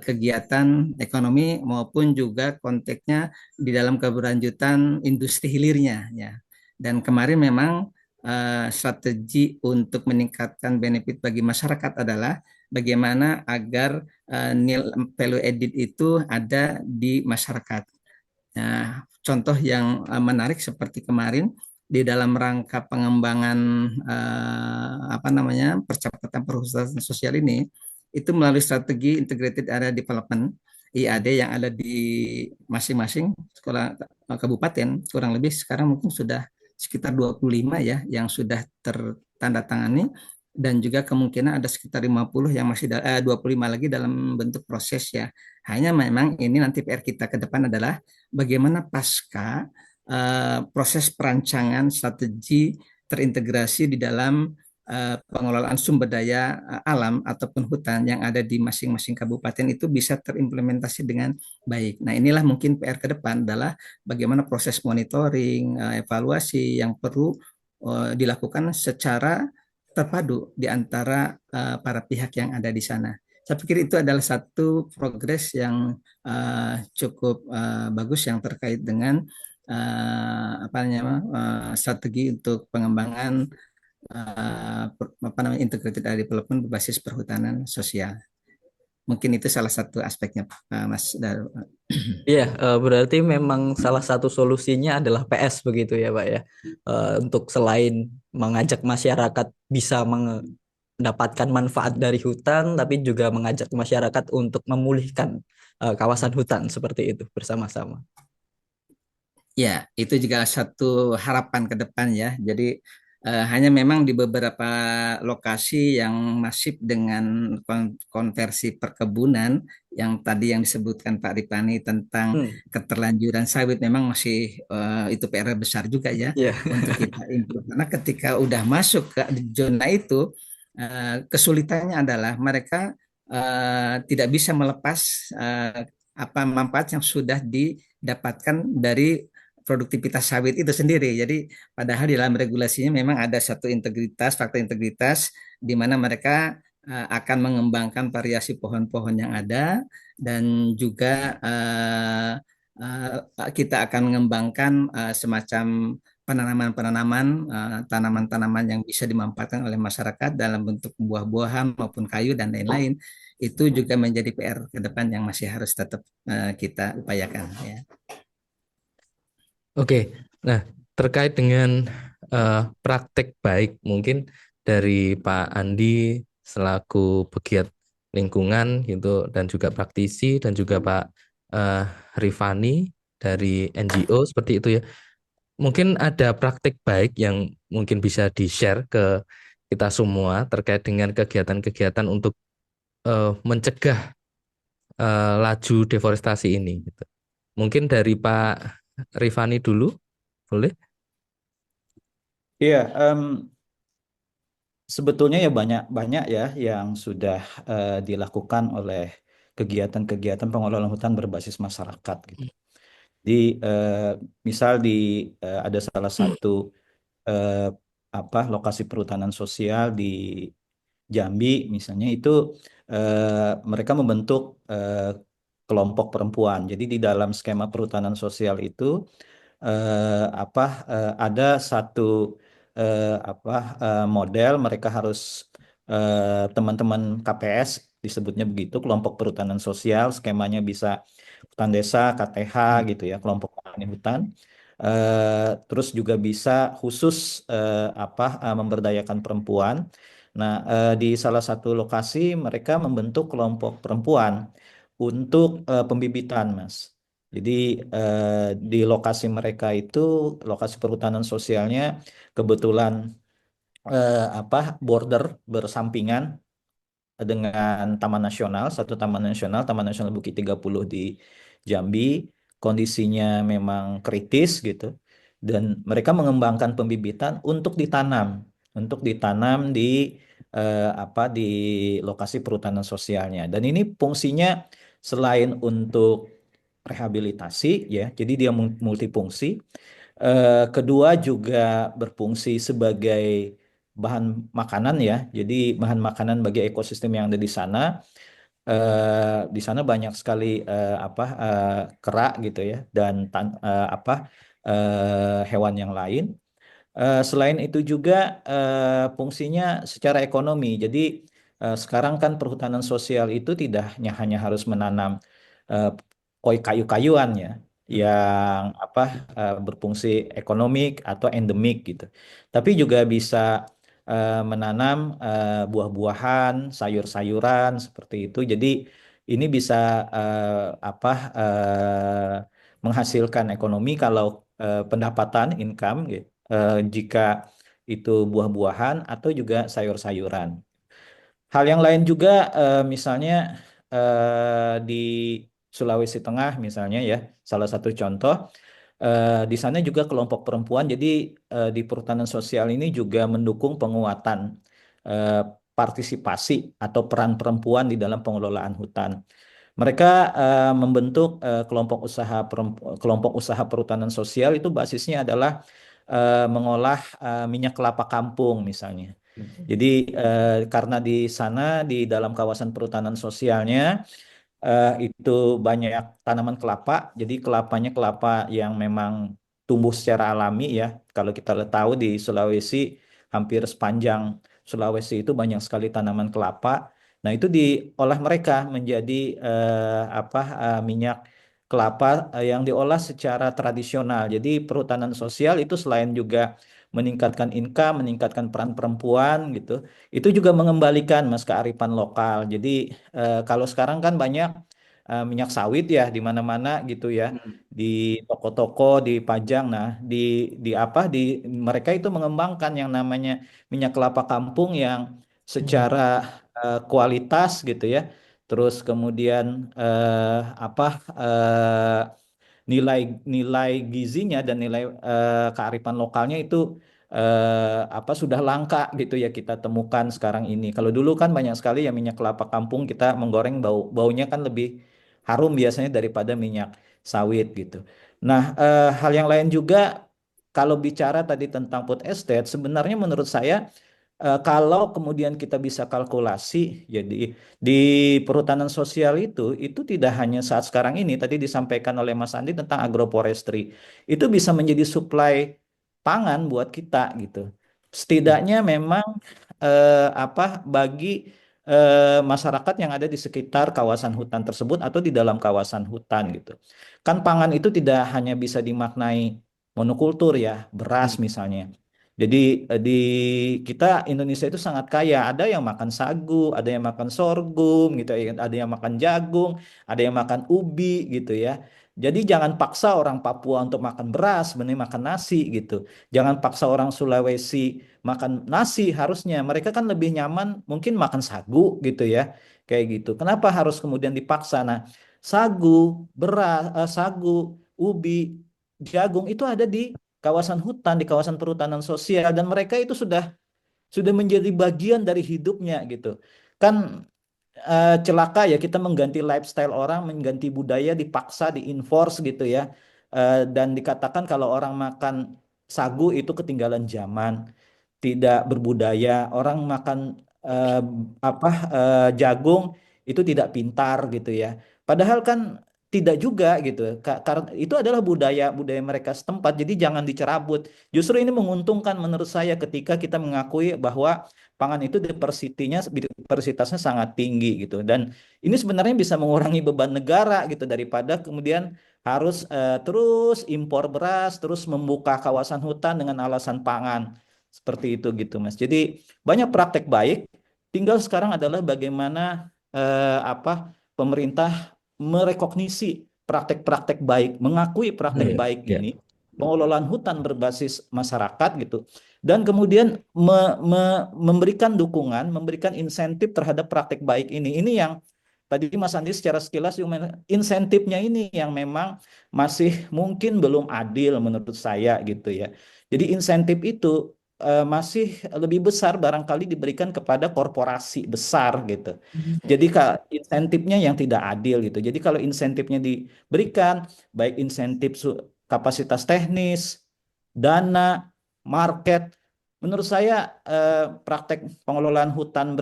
kegiatan ekonomi maupun juga konteksnya di dalam keberlanjutan industri hilirnya ya. Dan kemarin memang strategi untuk meningkatkan benefit bagi masyarakat adalah bagaimana agar nilai value added itu ada di masyarakat. Nah, contoh yang menarik seperti kemarin di dalam rangka pengembangan percepatan perhutanan sosial ini itu melalui strategi Integrated Area Development IAD yang ada di masing-masing sekolah kabupaten, kurang lebih sekarang mungkin sudah sekitar 25 ya yang sudah tertandatangani, dan juga kemungkinan ada sekitar 50 yang masih 25 lagi dalam bentuk proses ya. Hanya memang ini nanti PR kita ke depan adalah bagaimana pasca proses perancangan strategi terintegrasi di dalam pengelolaan sumber daya alam ataupun hutan yang ada di masing-masing kabupaten itu bisa terimplementasi dengan baik. Nah, inilah mungkin PR ke depan adalah bagaimana proses monitoring, evaluasi yang perlu dilakukan secara terpadu di antara para pihak yang ada di sana. Saya pikir itu adalah satu progres yang cukup bagus yang terkait dengan strategi untuk pengembangan integrated area development berbasis perhutanan sosial. Mungkin itu salah satu aspeknya, Mas Daru. Iya, berarti memang salah satu solusinya adalah PS begitu ya, Pak ya. Untuk selain mengajak masyarakat bisa mendapatkan manfaat dari hutan, tapi juga mengajak masyarakat untuk memulihkan kawasan hutan seperti itu bersama-sama. Ya, itu juga satu harapan ke depan ya. Jadi hanya memang di beberapa lokasi yang masif dengan konversi perkebunan yang tadi yang disebutkan Pak Ripani tentang keterlanjuran sawit memang masih itu PR besar juga ya untuk kita improve. Karena ketika udah masuk ke zona itu kesulitannya adalah mereka tidak bisa melepas manfaat yang sudah didapatkan dari produktivitas sawit itu sendiri. Jadi padahal di dalam regulasinya memang ada satu integritas, faktor integritas di mana mereka akan mengembangkan variasi pohon-pohon yang ada, dan juga kita akan mengembangkan semacam penanaman-penanaman, tanaman-tanaman yang bisa dimanfaatkan oleh masyarakat dalam bentuk buah-buahan maupun kayu dan lain-lain. Itu juga menjadi PR ke depan yang masih harus tetap kita upayakan ya. Oke, nah terkait dengan praktek baik mungkin dari Pak Andi selaku pegiat lingkungan gitu dan juga praktisi dan juga Pak eh, Rifani dari NGO seperti itu ya. Mungkin ada praktek baik yang mungkin bisa di-share ke kita semua terkait dengan kegiatan-kegiatan untuk mencegah laju deforestasi ini gitu. Mungkin dari Pak Rifani dulu, boleh? Iya, sebetulnya ya banyak ya yang sudah dilakukan oleh kegiatan-kegiatan pengelolaan hutan berbasis masyarakat gitu. Di misal ada salah satu eh, lokasi perhutanan sosial di Jambi misalnya itu mereka membentuk kelompok perempuan. Jadi di dalam skema perhutanan sosial itu ada satu model mereka harus teman-teman KPS disebutnya begitu, kelompok perhutanan sosial, skemanya bisa hutan desa, KTH gitu ya, kelompok tani hutan. Terus juga bisa khusus memberdayakan perempuan. Nah, di salah satu lokasi mereka membentuk kelompok perempuan untuk pembibitan, Mas. Jadi di lokasi mereka itu, lokasi perhutanan sosialnya kebetulan border bersampingan dengan Taman Nasional, satu Taman Nasional Bukit 30 di Jambi, kondisinya memang kritis gitu. Dan mereka mengembangkan pembibitan untuk ditanam di di lokasi perhutanan sosialnya. Dan ini fungsinya selain untuk rehabilitasi ya, jadi dia multifungsi. Kedua juga berfungsi sebagai bahan makanan ya. Jadi bahan makanan bagi ekosistem yang ada di sana. Di sana banyak sekali kera gitu ya dan hewan yang lain. Selain itu juga fungsinya secara ekonomi. Jadi sekarang kan perhutanan sosial itu tidak hanya harus menanam eh, kayu-kayuan ya yang berfungsi ekonomik atau endemik gitu. Tapi juga bisa menanam buah-buahan, sayur-sayuran seperti itu. Jadi ini bisa menghasilkan ekonomi kalau pendapatan income gitu jika itu buah-buahan atau juga sayur-sayuran. Hal yang lain juga misalnya di Sulawesi Tengah misalnya ya, salah satu contoh di sana juga kelompok perempuan jadi di perhutanan sosial ini juga mendukung penguatan eh, partisipasi atau peran perempuan di dalam pengelolaan hutan. Mereka membentuk kelompok usaha perhutanan sosial itu basisnya adalah mengolah minyak kelapa kampung misalnya. Jadi karena di sana di dalam kawasan perhutanan sosialnya itu banyak tanaman kelapa. Jadi kelapanya kelapa yang memang tumbuh secara alami ya. Kalau kita tahu di Sulawesi hampir sepanjang Sulawesi itu banyak sekali tanaman kelapa. Nah, itu diolah mereka menjadi minyak kelapa yang diolah secara tradisional. Jadi perhutanan sosial itu selain juga meningkatkan income, meningkatkan peran perempuan gitu, itu juga mengembalikan Mas kearifan lokal. Jadi kalau sekarang kan banyak minyak sawit ya di mana-mana gitu ya, di toko-toko dipajang. Nah, di mereka itu mengembangkan yang namanya minyak kelapa kampung yang secara kualitas gitu ya. Terus kemudian eh, apa eh, nilai nilai gizinya dan nilai kearifan lokalnya itu sudah langka gitu ya kita temukan sekarang ini. Kalau dulu kan banyak sekali ya minyak kelapa kampung kita menggoreng baunya kan lebih harum biasanya daripada minyak sawit gitu. Nah, hal yang lain juga kalau bicara tadi tentang food estate sebenarnya menurut saya kalau kemudian kita bisa kalkulasi, jadi di perhutanan sosial itu tidak hanya saat sekarang ini, tadi disampaikan oleh Mas Andi tentang agroforestry, itu bisa menjadi suplai pangan buat kita gitu. Setidaknya memang bagi masyarakat yang ada di sekitar kawasan hutan tersebut atau di dalam kawasan hutan gitu. Kan pangan itu tidak hanya bisa dimaknai monokultur ya, beras misalnya. Jadi di kita Indonesia itu sangat kaya. Ada yang makan sagu, ada yang makan sorghum gitu ya, ada yang makan jagung, ada yang makan ubi gitu ya. Jadi jangan paksa orang Papua untuk makan beras, mending makan nasi gitu. Jangan paksa orang Sulawesi makan nasi, harusnya mereka kan lebih nyaman mungkin makan sagu gitu ya. Kayak gitu. Kenapa harus kemudian dipaksa? Nah, sagu, beras, sagu, ubi, jagung itu ada di kawasan hutan, di kawasan perhutanan sosial, dan mereka itu sudah menjadi bagian dari hidupnya gitu. Kan celaka ya kita mengganti lifestyle orang, mengganti budaya, dipaksa, diinforce gitu ya. Dan dikatakan kalau orang makan sagu itu ketinggalan zaman, tidak berbudaya. Orang makan eh, jagung itu tidak pintar gitu ya. Padahal kan tidak juga gitu. Karena itu adalah budaya budaya mereka setempat. Jadi jangan dicerabut. Justru ini menguntungkan menurut saya ketika kita mengakui bahwa pangan itu diversitasnya sangat tinggi gitu. Dan ini sebenarnya bisa mengurangi beban negara gitu daripada kemudian harus terus impor beras, terus membuka kawasan hutan dengan alasan pangan. Seperti itu gitu Mas. Jadi banyak praktek baik, tinggal sekarang adalah bagaimana pemerintah merekognisi praktek-praktek baik, mengakui praktek Iya, baik iya. ini, pengelolaan hutan berbasis masyarakat gitu, dan kemudian memberikan dukungan, memberikan insentif terhadap praktek baik ini. Ini yang tadi Mas Andi secara sekilas juga insentifnya ini yang memang masih mungkin belum adil menurut saya gitu ya. Jadi insentif itu masih lebih besar barangkali diberikan kepada korporasi besar gitu. Jadi insentifnya yang tidak adil gitu. Jadi kalau insentifnya diberikan, baik insentif kapasitas teknis, dana, market, menurut saya praktek pengelolaan hutan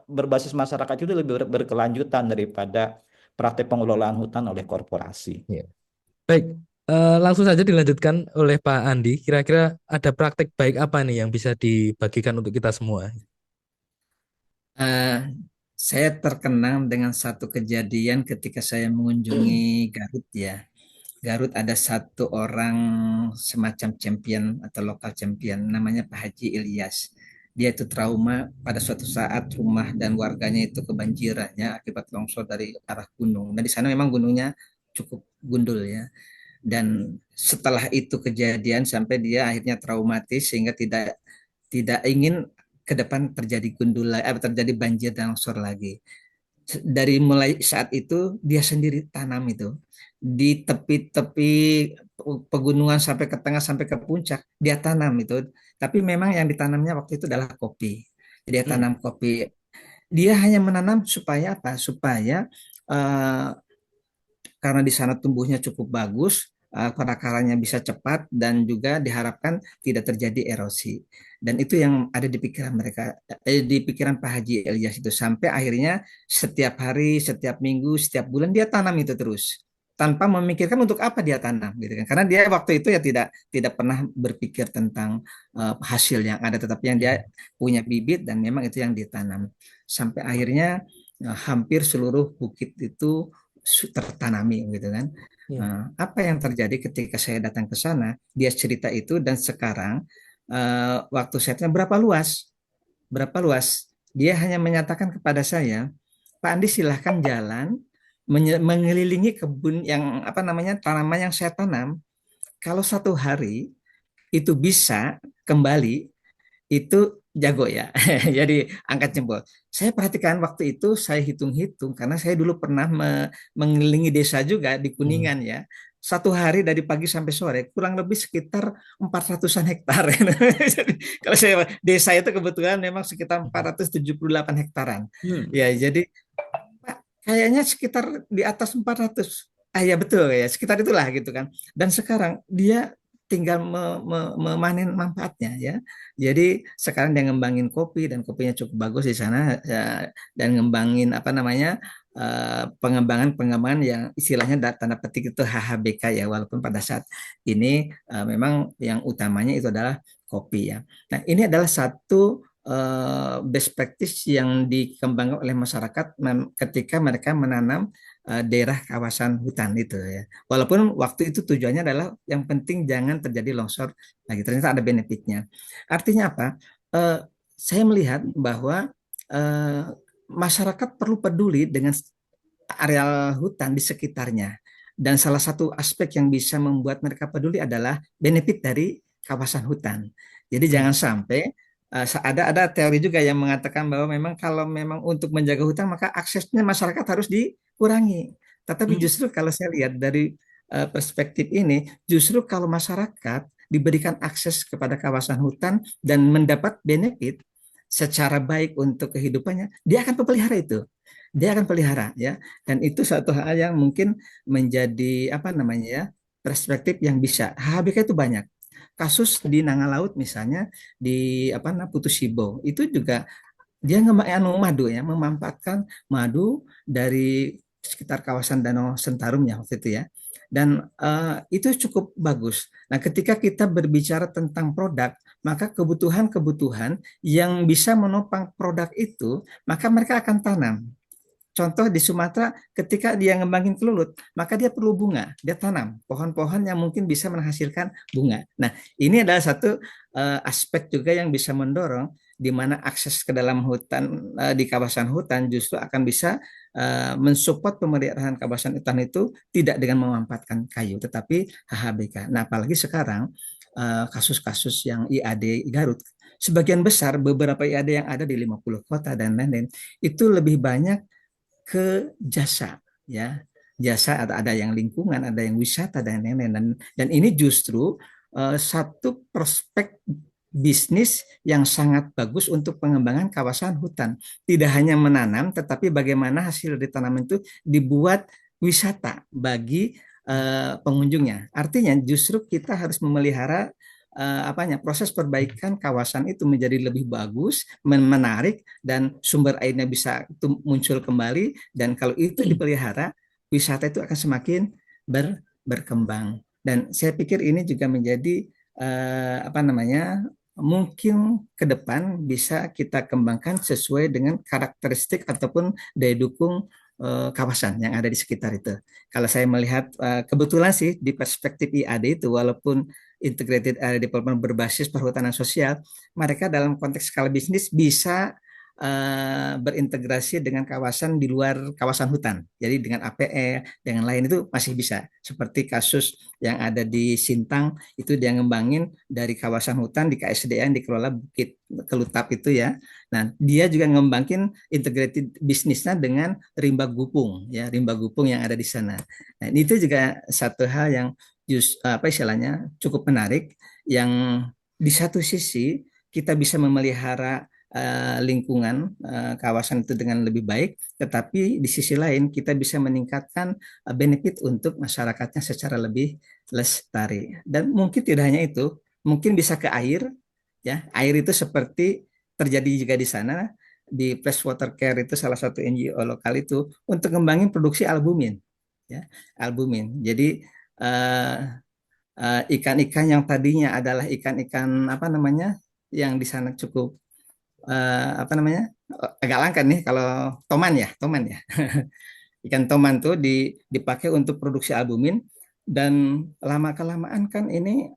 berbasis masyarakat itu lebih berkelanjutan daripada praktek pengelolaan hutan oleh korporasi. Iya. Baik, langsung saja dilanjutkan oleh Pak Andi. Kira-kira ada praktek baik apa nih yang bisa dibagikan untuk kita semua? Eh, saya terkenang dengan satu kejadian ketika saya mengunjungi Garut ya. Garut ada satu orang semacam champion atau lokal champion namanya Pak Haji Ilyas. Dia itu trauma pada suatu saat rumah dan warganya itu kebanjiran ya akibat longsor dari arah gunung. Dan di sana memang gunungnya cukup gundul ya. Dan setelah itu kejadian sampai dia akhirnya traumatis sehingga tidak tidak ingin ke depan terjadi gundul, terjadi banjir dan longsor lagi. Dari mulai saat itu dia sendiri tanam itu di tepi-tepi pegunungan sampai ke tengah sampai ke puncak dia tanam itu, tapi memang yang ditanamnya waktu itu adalah kopi. Jadi dia tanam kopi, dia hanya menanam supaya apa, supaya eh, karena di sana tumbuhnya cukup bagus, perakarannya bisa cepat dan juga diharapkan tidak terjadi erosi. Dan itu yang ada di pikiran mereka, di pikiran Pak Haji Ilyas itu sampai akhirnya setiap hari, setiap minggu, setiap bulan dia tanam itu terus tanpa memikirkan untuk apa dia tanam gitu kan. Karena dia waktu itu ya tidak tidak pernah berpikir tentang hasil yang ada, tetapi yang dia punya bibit dan memang itu yang ditanam. Sampai akhirnya hampir seluruh bukit itu tertanami gitu kan. Iya. Apa yang terjadi ketika saya datang ke sana? Dia cerita itu dan sekarang waktu saya tanya berapa luas? Berapa luas? Dia hanya menyatakan kepada saya, Pak Andi silahkan jalan mengelilingi kebun yang apa namanya tanaman yang saya tanam. Kalau satu hari itu bisa kembali itu jago ya. Jadi angkat jempol. Saya perhatikan waktu itu saya hitung-hitung karena saya dulu pernah mengelilingi desa juga di Kuningan ya. Satu hari dari pagi sampai sore kurang lebih sekitar 400-an hektar. Jadi kalau saya desa itu kebetulan memang sekitar 478 hektaran. Hmm. Ya, jadi Pak, kayaknya sekitar di atas 400. Ah ya betul ya, sekitar itulah gitu kan. Dan sekarang dia tinggal memanen manfaatnya ya. Jadi sekarang dia ngembangin kopi dan kopinya cukup bagus di sana ya, dan ngembangin apa namanya pengembangan-pengembangan yang istilahnya tanda petik itu HHBK ya, walaupun pada saat ini memang yang utamanya itu adalah kopi ya. Nah, ini adalah satu best practice yang dikembangkan oleh masyarakat ketika mereka menanam daerah kawasan hutan itu ya. Walaupun waktu itu tujuannya adalah yang penting jangan terjadi longsor lagi. Ternyata ada benefitnya. Artinya apa? Eh, saya melihat bahwa eh, masyarakat perlu peduli dengan areal hutan di sekitarnya. Dan salah satu aspek yang bisa membuat mereka peduli adalah benefit dari kawasan hutan. Jadi Hmm. jangan sampai ada teori juga yang mengatakan bahwa memang kalau memang untuk menjaga hutan maka aksesnya masyarakat harus dikurangi. Tetapi Hmm. justru kalau saya lihat dari perspektif ini, justru kalau masyarakat diberikan akses kepada kawasan hutan dan mendapat benefit secara baik untuk kehidupannya, dia akan memelihara itu. Dia akan pelihara ya. Dan itu satu hal yang mungkin menjadi apa namanya ya, perspektif yang bisa. HHBK itu banyak. Kasus di Nanga Laut misalnya di apa namanya Putus Sibo itu juga dia anu madu ya, memanfaatkan madu dari sekitar kawasan Danau Sentarum ya waktu itu ya. Dan itu cukup bagus. Nah, ketika kita berbicara tentang produk, maka kebutuhan-kebutuhan yang bisa menopang produk itu, maka mereka akan tanam. Contoh di Sumatera, ketika dia ngembangin kelulut, maka dia perlu bunga. Dia tanam pohon-pohon yang mungkin bisa menghasilkan bunga. Nah, ini adalah satu aspek juga yang bisa mendorong di mana akses ke dalam hutan di kawasan hutan justru akan bisa mensupport pemeliharaan kawasan hutan itu tidak dengan memanfaatkan kayu, tetapi HHBK. Nah, apalagi sekarang kasus-kasus yang IAD Garut, sebagian besar beberapa IAD yang ada di 50 kota dan lain-lain itu lebih banyak ke jasa ya, jasa ada yang lingkungan, ada yang wisata dan lain-lain. Dan ini justru satu prospek bisnis yang sangat bagus untuk pengembangan kawasan hutan. Tidak hanya menanam, tetapi bagaimana hasil dari tanaman itu dibuat wisata bagi pengunjungnya. Artinya justru kita harus memelihara apanya proses perbaikan kawasan itu menjadi lebih bagus, menarik dan sumber airnya bisa muncul kembali, dan kalau itu dipelihara wisata itu akan semakin berkembang. Dan saya pikir ini juga menjadi apa namanya mungkin ke depan bisa kita kembangkan sesuai dengan karakteristik ataupun daya dukung kawasan yang ada di sekitar itu. Kalau saya melihat kebetulan sih di perspektif IAD itu walaupun integrated area development berbasis perhutanan sosial, mereka dalam konteks skala bisnis bisa berintegrasi dengan kawasan di luar kawasan hutan. Jadi dengan APE, dengan lain itu masih bisa. Seperti kasus yang ada di Sintang, itu dia ngembangin dari kawasan hutan di KSDN dikelola Bukit Kelutap itu ya. Nah, dia juga ngembangin integrated bisnisnya dengan rimba gupung ya, rimba gupung yang ada di sana. Nah, itu juga satu hal yang apa istilahnya cukup menarik yang di satu sisi kita bisa memelihara lingkungan kawasan itu dengan lebih baik, tetapi di sisi lain kita bisa meningkatkan benefit untuk masyarakatnya secara lebih lestari. Dan mungkin tidak hanya itu, mungkin bisa ke air, ya air itu seperti terjadi juga di sana di Freshwater Care itu salah satu NGO lokal itu untuk ngembangin produksi albumin, ya albumin. Jadi eh, ikan-ikan yang tadinya adalah ikan-ikan apa namanya yang di sana cukup apa namanya agak langka nih kalau toman ya ikan toman tuh dipakai untuk produksi albumin, dan lama kelamaan kan ini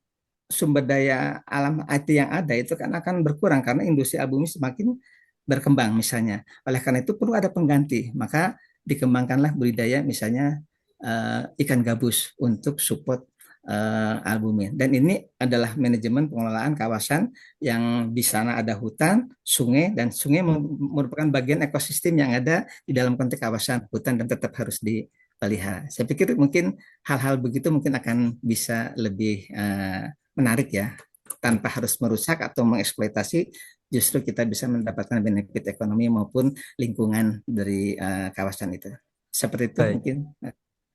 sumber daya alam IT yang ada itu kan akan berkurang karena industri albumin semakin berkembang misalnya. Oleh karena itu perlu ada pengganti, maka dikembangkanlah budidaya misalnya ikan gabus untuk support albumin. Dan ini adalah manajemen pengelolaan kawasan yang di sana ada hutan, sungai, dan sungai merupakan bagian ekosistem yang ada di dalam konteks kawasan hutan dan tetap harus dipelihara. Saya pikir mungkin hal-hal begitu mungkin akan bisa lebih menarik ya, tanpa harus merusak atau mengeksploitasi, justru kita bisa mendapatkan benefit ekonomi maupun lingkungan dari kawasan itu. Seperti itu Baik, mungkin.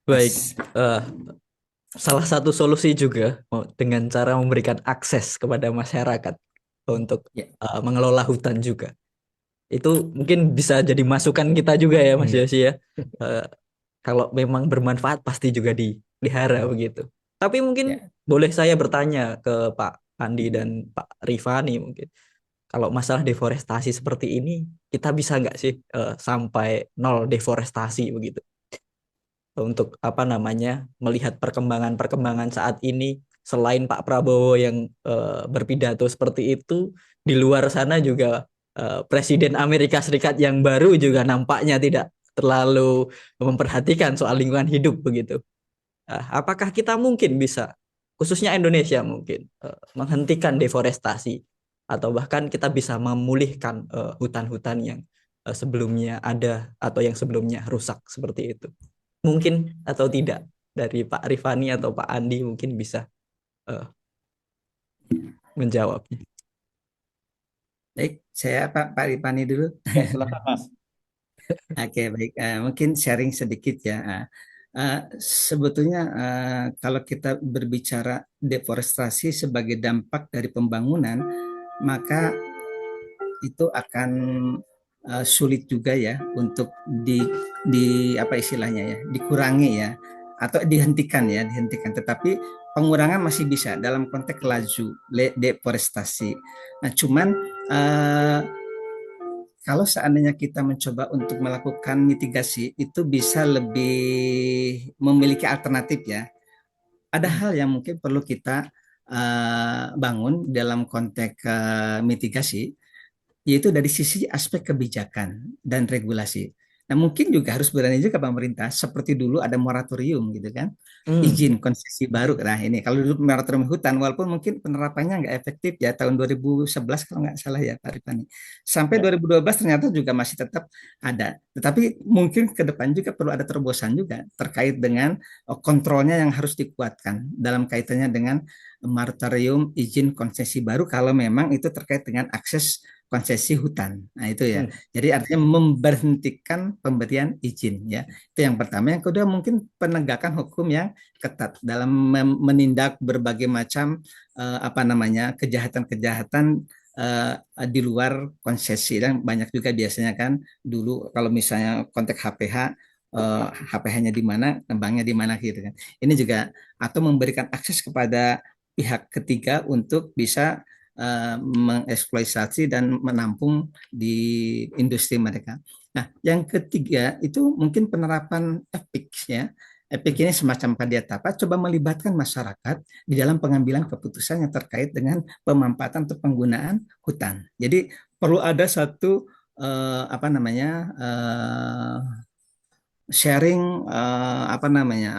baik. Mas. Salah satu solusi juga dengan cara memberikan akses kepada masyarakat untuk Ya, mengelola hutan juga. Itu mungkin bisa jadi masukan kita juga ya Mas Yosi ya. Eh, Kalau memang bermanfaat pasti juga dipelihara begitu. Tapi mungkin ya. boleh saya bertanya ke Pak Andi dan Pak Rifani mungkin. Kalau masalah deforestasi seperti ini, kita bisa nggak sih sampai nol deforestasi begitu? untuk apa namanya melihat perkembangan-perkembangan saat ini, selain Pak Prabowo yang berpidato seperti itu, di luar sana juga Presiden Amerika Serikat yang baru juga nampaknya tidak terlalu memperhatikan soal lingkungan hidup begitu. Apakah kita mungkin bisa, khususnya Indonesia mungkin, menghentikan deforestasi atau bahkan kita bisa memulihkan hutan-hutan yang sebelumnya ada atau yang sebelumnya rusak seperti itu? Mungkin atau tidak? Dari Pak Rifani atau Pak Andi mungkin bisa eh, menjawabnya. Baik, saya Pak Ripani dulu. Ya, silakan Mas. Oke, baik. Mungkin sharing sedikit ya. Sebetulnya kalau kita berbicara deforestasi sebagai dampak dari pembangunan, maka itu akan sulit juga ya untuk di apa istilahnya ya, dikurangi ya, atau dihentikan. Tetapi pengurangan masih bisa dalam konteks laju deforestasi. Nah, cuman eh, kalau seandainya kita mencoba untuk melakukan mitigasi, itu bisa lebih memiliki alternatif ya. Ada hal yang mungkin perlu kita bangun dalam konteks mitigasi, yaitu dari sisi aspek kebijakan dan regulasi. Nah, mungkin juga harus berani juga pemerintah, seperti dulu ada moratorium gitu kan, Hmm. izin konsesi baru. Nah, ini kalau dulu moratorium hutan, walaupun mungkin penerapannya nggak efektif ya, tahun 2011 kalau nggak salah ya Pak Rifani. Sampai Ya. 2012 ternyata juga masih tetap ada. Tetapi mungkin ke depan juga perlu ada terobosan juga terkait dengan kontrolnya yang harus dikuatkan dalam kaitannya dengan moratorium izin konsesi baru kalau memang itu terkait dengan akses konsesi hutan. Nah, itu ya. Hmm. Jadi artinya memberhentikan pemberian izin ya. Itu yang pertama. Yang kedua mungkin penegakan hukum yang ketat dalam menindak berbagai macam apa namanya kejahatan-kejahatan di luar konsesi, dan banyak juga biasanya kan dulu kalau misalnya konteks HPH, HPH-nya di mana, tembangnya di mana gitu kan. Ini juga atau memberikan akses kepada pihak ketiga untuk bisa mengeksploitasi dan menampung di industri mereka. Nah, yang ketiga itu mungkin penerapan EPIC ya. EPIC ini semacam kadiatapa, coba melibatkan masyarakat di dalam pengambilan keputusan yang terkait dengan pemanfaatan atau penggunaan hutan. Jadi perlu ada satu apa namanya sharing apa namanya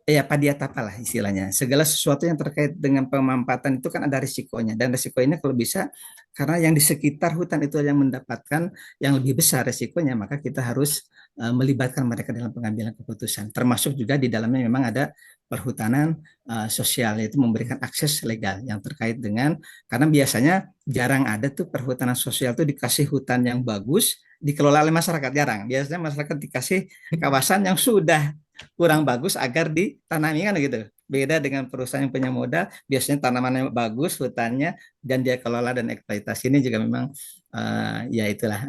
ya padiatapa lah istilahnya. Segala sesuatu yang terkait dengan pemanfaatan itu kan ada risikonya, dan risiko ini kalau bisa karena yang di sekitar hutan itu yang mendapatkan yang lebih besar risikonya, maka kita harus melibatkan mereka dalam pengambilan keputusan. Termasuk juga di dalamnya memang ada perhutanan sosial, yaitu memberikan akses legal yang terkait dengan, karena biasanya jarang ada tuh perhutanan sosial tuh dikasih hutan yang bagus dikelola oleh masyarakat, jarang. Biasanya masyarakat dikasih kawasan yang sudah kurang bagus agar ditanami kan gitu. Beda dengan perusahaan yang punya modal, biasanya tanamannya bagus, hutannya, dan dia kelola dan eksploitasi. Ini juga memang ya itulah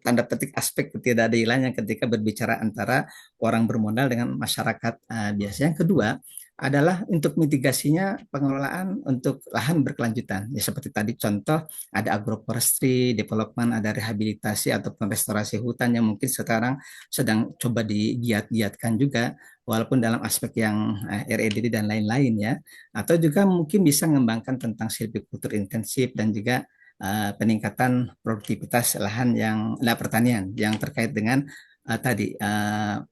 tanda petik aspek ketidakadilannya ketika berbicara antara orang bermodal dengan masyarakat. Biasanya yang kedua adalah untuk mitigasinya pengelolaan untuk lahan berkelanjutan. Ya seperti tadi contoh ada agroforestry, development, ada rehabilitasi ataupun restorasi hutan yang mungkin sekarang sedang coba digiat-giatkan juga, walaupun dalam aspek yang REDD dan lain-lain ya. Atau juga mungkin bisa mengembangkan tentang silvicultur intensif dan juga peningkatan produktivitas lahan pertanian yang terkait dengan tadi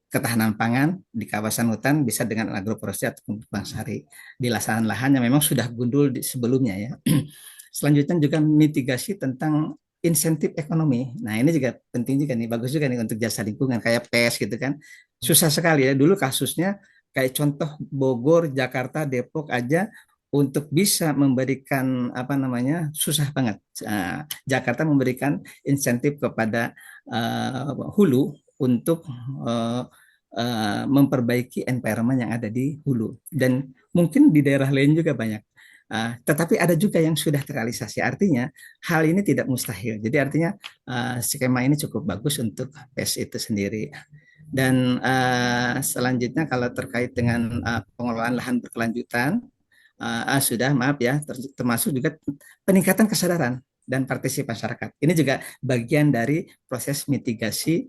ketahanan pangan di kawasan hutan bisa dengan agroforestry atau bang sari di lahan-lahan yang memang sudah gundul sebelumnya ya. Selanjutnya juga mitigasi tentang insentif ekonomi. Nah, ini juga penting juga nih, bagus juga nih untuk jasa lingkungan kayak PES gitu kan. Susah sekali ya dulu kasusnya, kayak contoh Bogor, Jakarta, Depok aja untuk bisa memberikan apa namanya susah banget. Jakarta memberikan insentif kepada hulu untuk memperbaiki environment yang ada di hulu, dan mungkin di daerah lain juga banyak. Tetapi ada juga yang sudah terrealisasi. Artinya hal ini tidak mustahil. Jadi artinya skema ini cukup bagus untuk PES itu sendiri. Dan selanjutnya kalau terkait dengan pengelolaan lahan berkelanjutan, sudah maaf ya, termasuk juga peningkatan kesadaran dan partisipasi masyarakat. Ini juga bagian dari proses mitigasi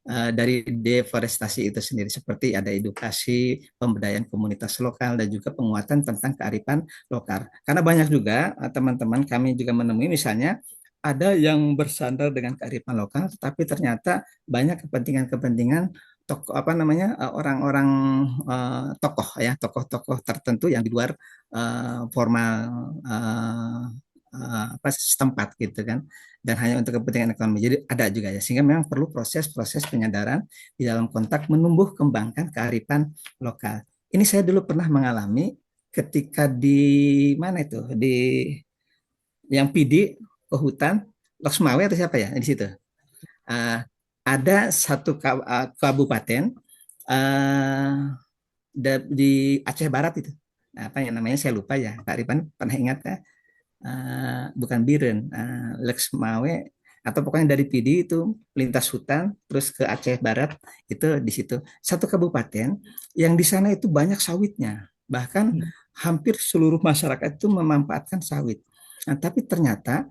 dari deforestasi itu sendiri, seperti ada edukasi, pemberdayaan komunitas lokal, dan juga penguatan tentang kearifan lokal. Karena banyak juga teman-teman kami juga menemui misalnya ada yang bersandar dengan kearifan lokal, tetapi ternyata banyak kepentingan-kepentingan tokoh apa namanya orang-orang tokoh ya tokoh-tokoh tertentu yang di luar formal apa setempat gitu kan, dan hanya untuk kepentingan ekonomi. Jadi ada juga ya, sehingga memang perlu proses-proses penyadaran di dalam konteks menumbuh kembangkan kearifan lokal. Ini saya dulu pernah mengalami ketika di mana itu di yang PD ke hutan Loksmawe atau siapa ya di situ. Uh, ada satu kabupaten uh, di Aceh Barat itu. Nah, apa yang namanya saya lupa ya. Pak Ripan pernah ingat ya? Bukan Biren, Lexmawe atau pokoknya dari PD itu lintas hutan terus ke Aceh Barat itu di situ satu kabupaten yang di sana itu banyak sawitnya, bahkan hampir seluruh masyarakat itu memanfaatkan sawit. Nah, tapi ternyata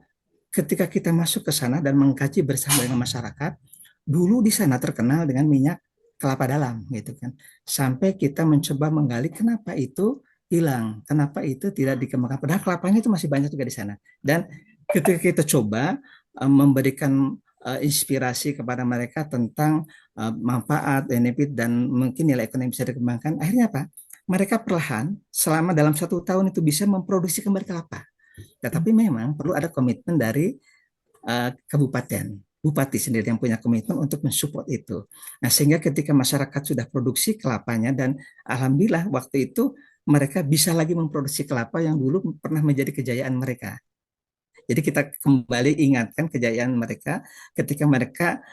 ketika kita masuk ke sana dan mengkaji bersama dengan masyarakat, dulu di sana terkenal dengan minyak kelapa dalam gitu kan. Sampai kita mencoba menggali kenapa itu hilang, kenapa itu tidak dikembangkan. Padahal kelapanya itu masih banyak juga di sana. Dan ketika kita coba memberikan inspirasi kepada mereka tentang manfaat, benefit, dan mungkin nilai ekonomi bisa dikembangkan, akhirnya apa? Mereka perlahan selama dalam 1 tahun itu bisa memproduksi kembali kelapa. Tetapi memang perlu ada komitmen dari kabupaten, bupati sendiri yang punya komitmen untuk mensupport itu. Nah, sehingga ketika masyarakat sudah produksi kelapanya dan alhamdulillah waktu itu mereka bisa lagi memproduksi kelapa yang dulu pernah menjadi kejayaan mereka. Jadi kita kembali ingatkan kejayaan mereka ketika mereka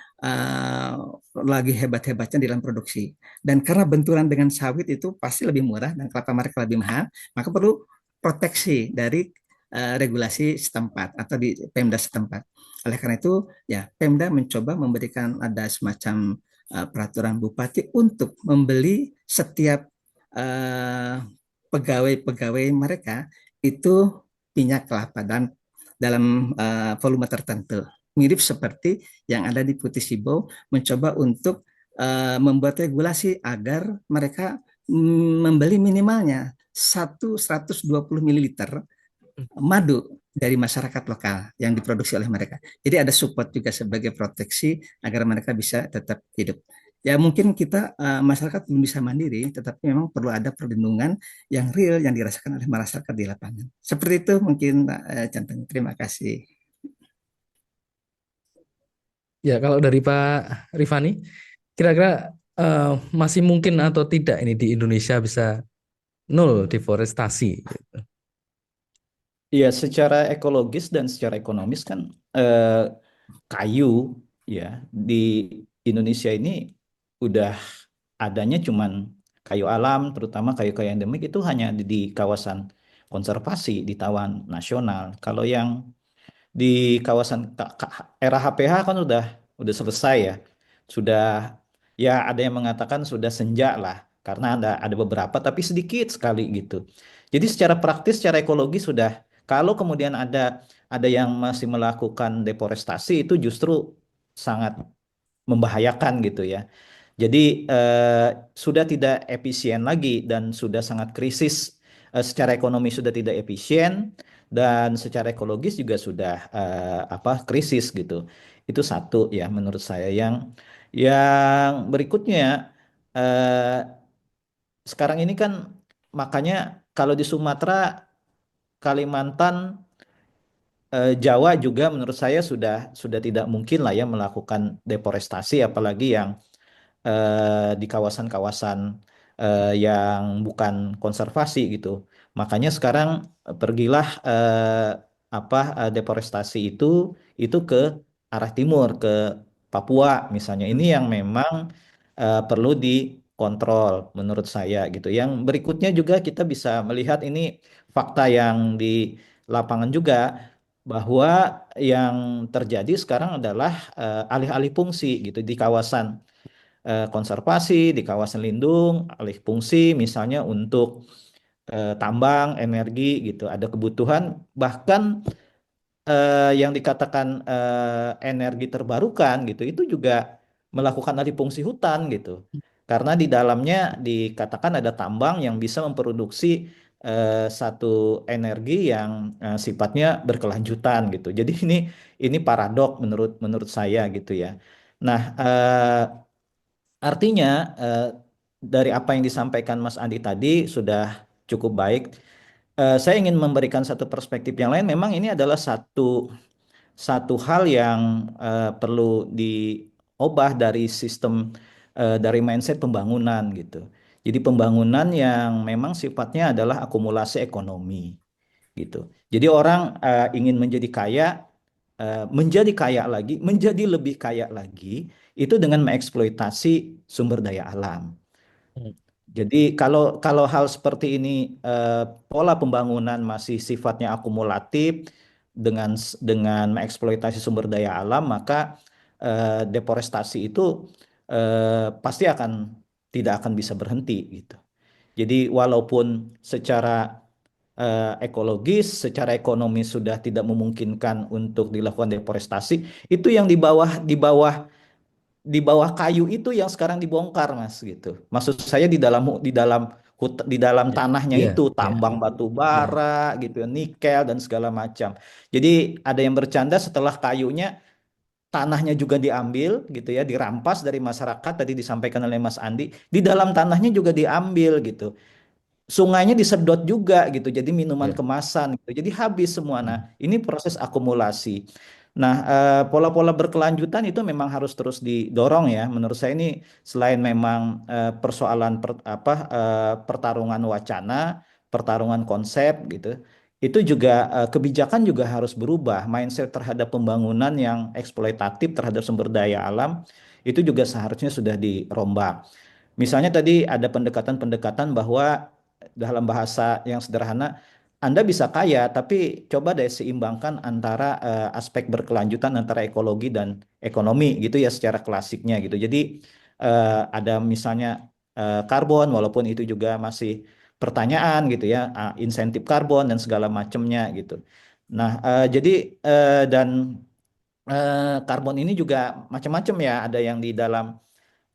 lagi hebat-hebatnya dalam produksi. Dan karena benturan dengan sawit itu pasti lebih murah dan kelapa mereka lebih mahal, maka perlu proteksi dari regulasi setempat atau di Pemda setempat. Oleh karena itu, ya Pemda mencoba memberikan ada semacam peraturan bupati untuk membeli setiap pegawai-pegawai mereka itu minyak kelapa dan dalam volume tertentu. Mirip seperti yang ada di Putih Sibo mencoba untuk membuat regulasi agar mereka membeli minimalnya 120 ml madu dari masyarakat lokal yang diproduksi oleh mereka. Jadi ada support juga sebagai proteksi agar mereka bisa tetap hidup. Ya mungkin kita masyarakat belum bisa mandiri, tetapi memang perlu ada perlindungan yang real yang dirasakan oleh masyarakat di lapangan. Seperti itu mungkin contohnya. Terima kasih. Ya, kalau dari Pak Rifani, kira-kira masih mungkin atau tidak ini di Indonesia bisa nol deforestasi? Ya, secara ekologis dan secara ekonomis kan kayu ya di Indonesia ini udah adanya cuman kayu alam, terutama kayu-kayu endemik itu hanya di kawasan konservasi di Taman Nasional. Kalau yang di kawasan era HPH kan udah selesai ya. Sudah ya ada yang mengatakan sudah senja lah karena ada beberapa tapi sedikit sekali gitu. Jadi secara praktis secara ekologi sudah kalau kemudian ada yang masih melakukan deforestasi itu justru sangat membahayakan gitu ya. Jadi sudah tidak efisien lagi dan sudah sangat krisis. Secara ekonomi sudah tidak efisien dan secara ekologis juga sudah krisis gitu. Itu satu ya menurut saya. Yang berikutnya eh, sekarang ini kan makanya kalau di Sumatera, Kalimantan, Jawa juga menurut saya sudah tidak mungkin lah ya melakukan deforestasi apalagi yang di kawasan-kawasan yang bukan konservasi gitu. Makanya sekarang pergilah deforestasi itu ke arah timur ke Papua misalnya. Ini yang memang perlu dikontrol menurut saya gitu. Yang berikutnya juga kita bisa melihat ini fakta yang di lapangan juga bahwa yang terjadi sekarang adalah alih-alih fungsi gitu di kawasan konservasi, di kawasan lindung, alih fungsi misalnya untuk tambang, energi gitu. Ada kebutuhan bahkan yang dikatakan energi terbarukan gitu. Itu juga melakukan alih fungsi hutan gitu. Karena di dalamnya dikatakan ada tambang yang bisa memproduksi satu energi yang sifatnya berkelanjutan gitu. Jadi ini paradok menurut menurut saya gitu ya. Nah, artinya dari apa yang disampaikan Mas Andi tadi sudah cukup baik. Saya ingin memberikan satu perspektif yang lain. Memang ini adalah satu satu hal yang perlu diubah dari sistem dari mindset pembangunan gitu. Jadi pembangunan yang memang sifatnya adalah akumulasi ekonomi gitu. Jadi orang ingin menjadi kaya lagi, menjadi lebih kaya lagi itu dengan mengeksploitasi sumber daya alam. Hmm. Jadi kalau kalau hal seperti ini pola pembangunan masih sifatnya akumulatif dengan mengeksploitasi sumber daya alam, maka deforestasi itu pasti tidak akan bisa berhenti gitu. Jadi walaupun secara ekologis, secara ekonomi sudah tidak memungkinkan untuk dilakukan deforestasi, itu yang di bawah kayu itu yang sekarang dibongkar Mas gitu. Maksud saya di dalam Ya, tanahnya iya, itu iya, tambang batu iya, bara gitu ya, nikel dan segala macam. Jadi ada yang bercanda setelah kayunya tanahnya juga diambil gitu ya, dirampas dari masyarakat tadi disampaikan oleh Mas Andi, di dalam tanahnya juga diambil gitu. Sungainya disedot juga gitu jadi minuman iya. kemasan gitu jadi habis semua. Nah Hmm. ini proses akumulasi. Nah pola-pola berkelanjutan itu memang harus terus didorong ya menurut saya ini selain memang persoalan pertarungan wacana, pertarungan konsep gitu, itu juga kebijakan juga harus berubah. Mindset terhadap pembangunan yang eksploitatif terhadap sumber daya alam itu juga seharusnya sudah dirombak. Misalnya tadi ada pendekatan-pendekatan bahwa dalam bahasa yang sederhana, Anda bisa kaya, tapi coba deh seimbangkan antara aspek berkelanjutan antara ekologi dan ekonomi gitu ya secara klasiknya gitu. Jadi ada misalnya karbon, walaupun itu juga masih pertanyaan gitu ya, insentif karbon dan segala macamnya gitu. Nah, dan karbon ini juga macam-macam ya, ada yang di dalam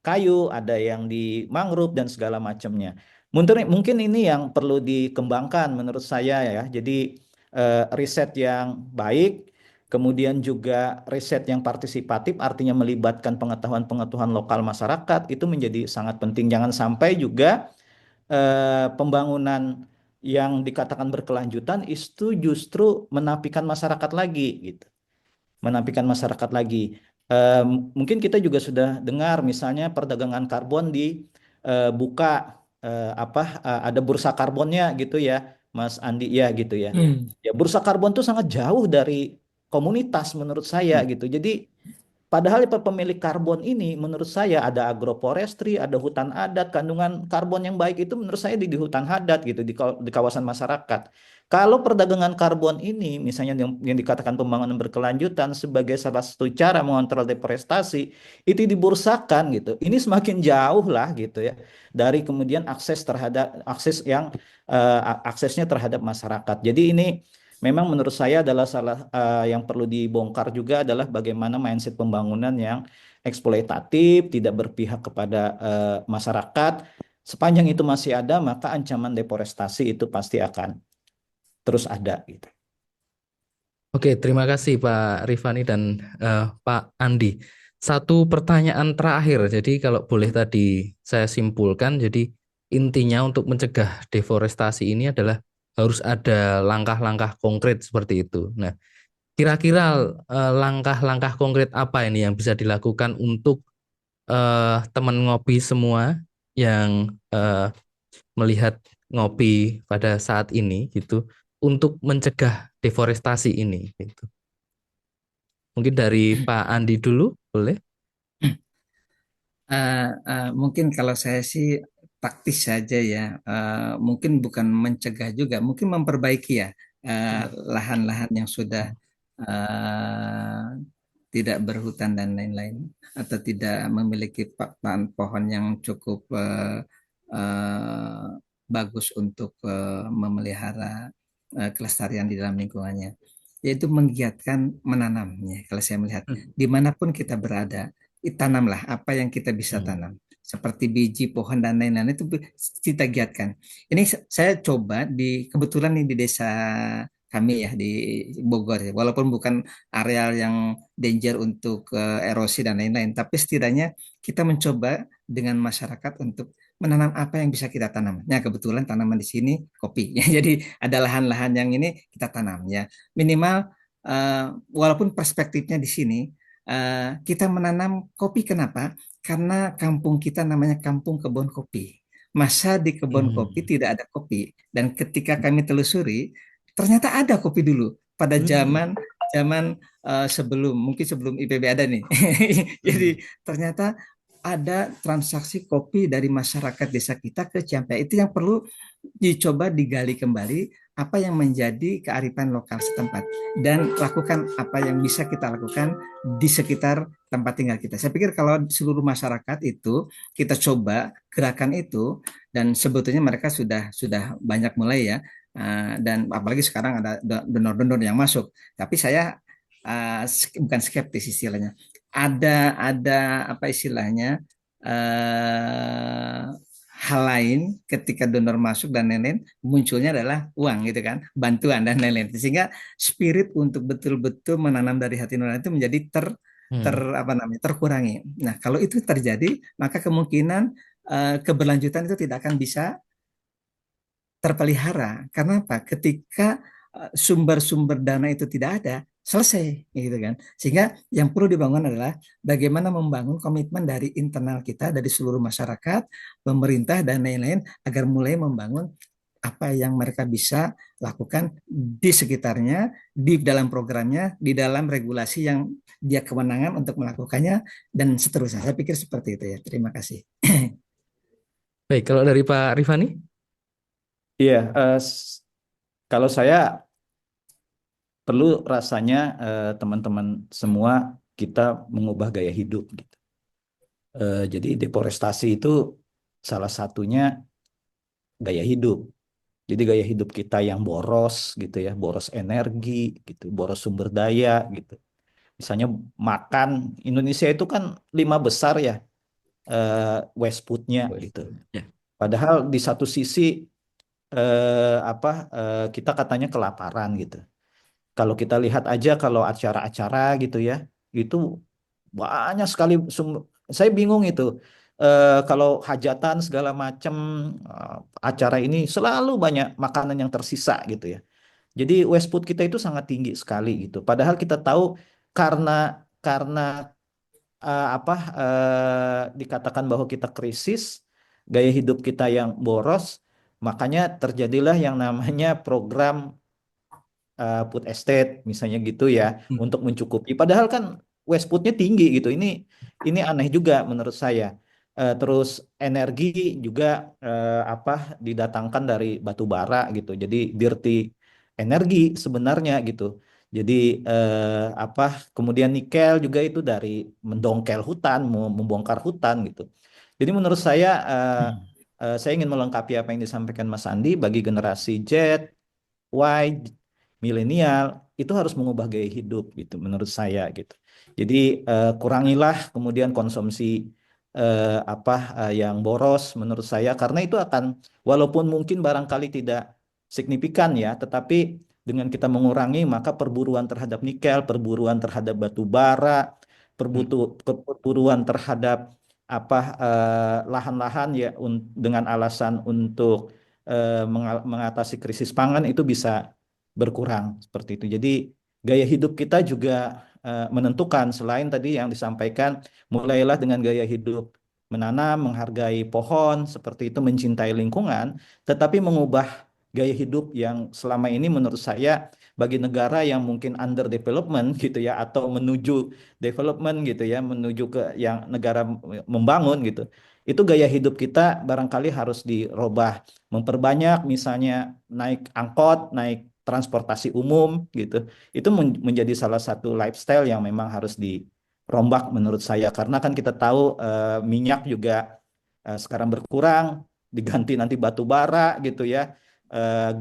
kayu, ada yang di mangrove dan segala macamnya. Mungkin ini yang perlu dikembangkan menurut saya ya. Jadi riset yang baik, kemudian juga riset yang partisipatif, artinya melibatkan pengetahuan-pengetahuan lokal masyarakat itu menjadi sangat penting. Jangan sampai juga pembangunan yang dikatakan berkelanjutan itu justru menafikan masyarakat lagi gitu, menampilkan masyarakat lagi. Mungkin kita juga sudah dengar misalnya perdagangan karbon buka ada bursa karbonnya gitu ya, Mas Andi ya gitu ya. Ya bursa karbon itu sangat jauh dari komunitas menurut saya gitu. Jadi padahal pemilik karbon ini menurut saya ada agroforestry, ada hutan adat, kandungan karbon yang baik itu menurut saya di hutan adat gitu, di kawasan masyarakat. Kalau perdagangan karbon ini misalnya yang dikatakan pembangunan berkelanjutan sebagai salah satu cara mengontrol deforestasi, itu dibursakan gitu. Ini semakin jauh lah gitu ya dari kemudian aksesnya terhadap masyarakat. Jadi ini memang menurut saya adalah yang perlu dibongkar juga adalah bagaimana mindset pembangunan yang eksploitatif, tidak berpihak kepada masyarakat. Sepanjang itu masih ada, maka ancaman deforestasi itu pasti akan terus ada gitu. Oke, terima kasih Pak Rifani dan Pak Andi. Satu pertanyaan terakhir. Jadi kalau boleh tadi saya simpulkan, jadi intinya untuk mencegah deforestasi ini adalah harus ada langkah-langkah konkret seperti itu. Nah, kira-kira langkah-langkah konkret apa ini yang bisa dilakukan untuk teman ngopi semua yang melihat ngopi pada saat ini gitu untuk mencegah deforestasi ini gitu. Mungkin dari Pak Andi dulu boleh? Mungkin kalau saya sih taktis saja ya. Mungkin bukan mencegah juga, mungkin memperbaiki ya lahan-lahan yang sudah eh, tidak berhutan dan lain-lain, atau tidak memiliki papan pohon yang cukup eh, bagus untuk memelihara kelestarian di dalam lingkungannya. Yaitu menggiatkan menanamnya. Kalau saya melihat dimanapun kita berada, tanamlah apa yang kita bisa Hmm. tanam. Seperti biji, pohon, dan lain-lain itu kita giatkan. Ini saya coba kebetulan nih di desa kami ya di Bogor ya. Walaupun bukan areal yang danger untuk erosi dan lain-lain, tapi setidaknya kita mencoba dengan masyarakat untuk menanam apa yang bisa kita tanam. Nah, kebetulan tanaman di sini kopi. Ya, jadi ada lahan-lahan yang ini kita tanam ya. Minimal walaupun perspektifnya di sini kita menanam kopi kenapa? Karena kampung kita namanya kampung kebun kopi. Masa di kebun kopi Hmm. tidak ada kopi dan ketika kami telusuri ternyata ada kopi dulu pada Hmm. zaman zaman sebelum IPB ada nih. Jadi Hmm. ternyata ada transaksi kopi dari masyarakat desa kita ke Ciampea. Itu yang perlu dicoba digali kembali apa yang menjadi kearifan lokal setempat dan lakukan apa yang bisa kita lakukan di sekitar tempat tinggal kita. Saya pikir kalau seluruh masyarakat itu kita coba gerakan itu dan sebetulnya mereka sudah banyak mulai ya. Dan apalagi sekarang ada donor-donor yang masuk. Tapi saya bukan skeptis istilahnya. Ada apa istilahnya hal lain ketika donor masuk dan lain-lain munculnya adalah uang gitu kan, bantuan dan lain-lain. Sehingga spirit untuk betul-betul menanam dari hati nurani itu menjadi ter Hmm. apa namanya terkurangi. Nah, kalau itu terjadi, maka kemungkinan keberlanjutan itu tidak akan bisa terpelihara. Karena apa? Ketika sumber-sumber dana itu tidak ada, selesai gitu kan. Sehingga yang perlu dibangun adalah bagaimana membangun komitmen dari internal kita, dari seluruh masyarakat, pemerintah dan lain-lain agar mulai membangun apa yang mereka bisa lakukan di sekitarnya, di dalam programnya, di dalam regulasi yang dia kewenangan untuk melakukannya dan seterusnya. Saya pikir seperti itu ya. Terima kasih. Baik, kalau dari Pak Rifani? Iya, kalau saya perlu rasanya teman-teman semua kita mengubah gaya hidup gitu. Jadi deforestasi itu salah satunya gaya hidup. Jadi gaya hidup kita yang boros gitu ya, boros energi gitu, boros sumber daya gitu. Misalnya makan, Indonesia itu kan 5 besar ya waste food-nya gitu. Ya. Padahal di satu sisi kita katanya kelaparan gitu. Kalau kita lihat aja kalau acara-acara gitu ya, itu banyak sekali saya bingung itu. Kalau hajatan segala macam acara ini selalu banyak makanan yang tersisa gitu ya. Jadi waste food kita itu sangat tinggi sekali gitu. Padahal kita tahu karena karena dikatakan bahwa kita krisis, gaya hidup kita yang boros, makanya terjadilah yang namanya program food estate misalnya gitu ya untuk mencukupi. Padahal kan waste foodnya tinggi gitu. Ini aneh juga menurut saya. Terus energi juga didatangkan dari batu bara gitu. Jadi dirty energi sebenarnya gitu. Jadi kemudian nikel juga itu dari mendongkel hutan, membongkar hutan gitu. Jadi menurut saya ingin melengkapi apa yang disampaikan Mas Andi bagi generasi Z, Y, milenial itu harus mengubah gaya hidup gitu menurut saya gitu. Jadi kurangilah kemudian konsumsi yang boros menurut saya karena itu akan walaupun mungkin barangkali tidak signifikan ya, tetapi dengan kita mengurangi maka perburuan terhadap nikel, perburuan terhadap batu bara, perburuan terhadap lahan-lahan ya dengan alasan untuk mengatasi krisis pangan itu bisa berkurang seperti itu. Jadi gaya hidup kita juga menentukan selain tadi yang disampaikan mulailah dengan gaya hidup menanam, menghargai pohon seperti itu, mencintai lingkungan, tetapi mengubah gaya hidup yang selama ini menurut saya bagi negara yang mungkin under development gitu ya atau menuju development gitu ya, menuju ke yang negara membangun gitu. Itu gaya hidup kita barangkali harus dirubah, memperbanyak misalnya naik angkot, naik transportasi umum gitu. Itu menjadi salah satu lifestyle yang memang harus dirombak menurut saya karena kan kita tahu minyak juga sekarang berkurang, diganti nanti batu bara gitu ya.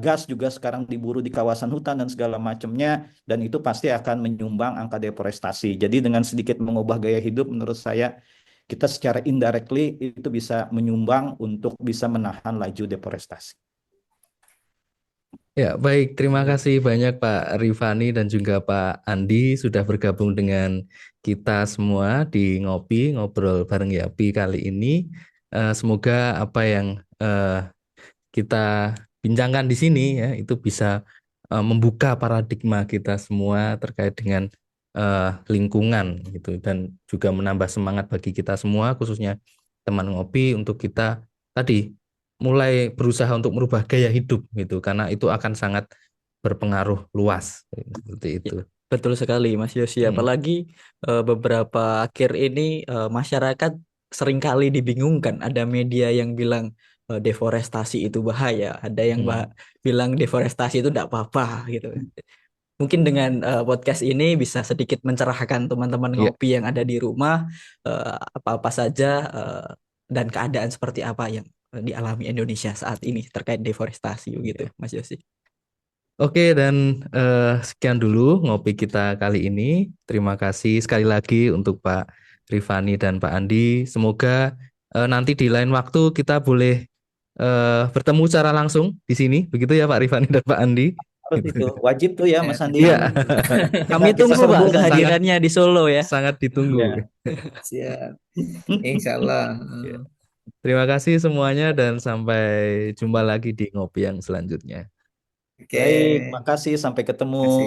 gas juga sekarang diburu di kawasan hutan dan segala macamnya, dan itu pasti akan menyumbang angka deforestasi. Jadi dengan sedikit mengubah gaya hidup, menurut saya kita secara indirectly itu bisa menyumbang untuk bisa menahan laju deforestasi. Ya, baik. Terima kasih banyak Pak Rifani dan juga Pak Andi sudah bergabung dengan kita semua di Ngopi, Ngobrol Bareng Yapi kali ini. Semoga apa yang kita bincangkan di sini ya itu bisa membuka paradigma kita semua terkait dengan lingkungan gitu dan juga menambah semangat bagi kita semua khususnya teman ngopi untuk kita tadi mulai berusaha untuk merubah gaya hidup gitu karena itu akan sangat berpengaruh luas seperti Ya, itu. betul sekali Mas Yosi. Apalagi beberapa akhir ini masyarakat seringkali dibingungkan. Ada media yang bilang deforestasi itu bahaya, ada yang bilang deforestasi itu tidak apa-apa gitu. Mungkin dengan podcast ini bisa sedikit mencerahkan teman-teman Iya. ngopi yang ada di rumah apa-apa saja dan keadaan seperti apa yang dialami Indonesia saat ini terkait deforestasi begitu, Mas Yosi. Oke, dan sekian dulu ngopi kita kali ini. Terima kasih sekali lagi untuk Pak Rifani dan Pak Andi. Semoga nanti di lain waktu kita boleh bertemu secara langsung di sini. Begitu ya Pak Rifani dan Pak Andi. Harus itu wajib tuh ya Mas Andi. Iya. Kami Kita tunggu Pak sambung. kehadirannya di Solo ya. Sangat ditunggu. Ya. Siap. Insya Allah. Terima kasih semuanya dan sampai jumpa lagi di ngopi yang selanjutnya. Oke. Baik, makasih, sampai ketemu.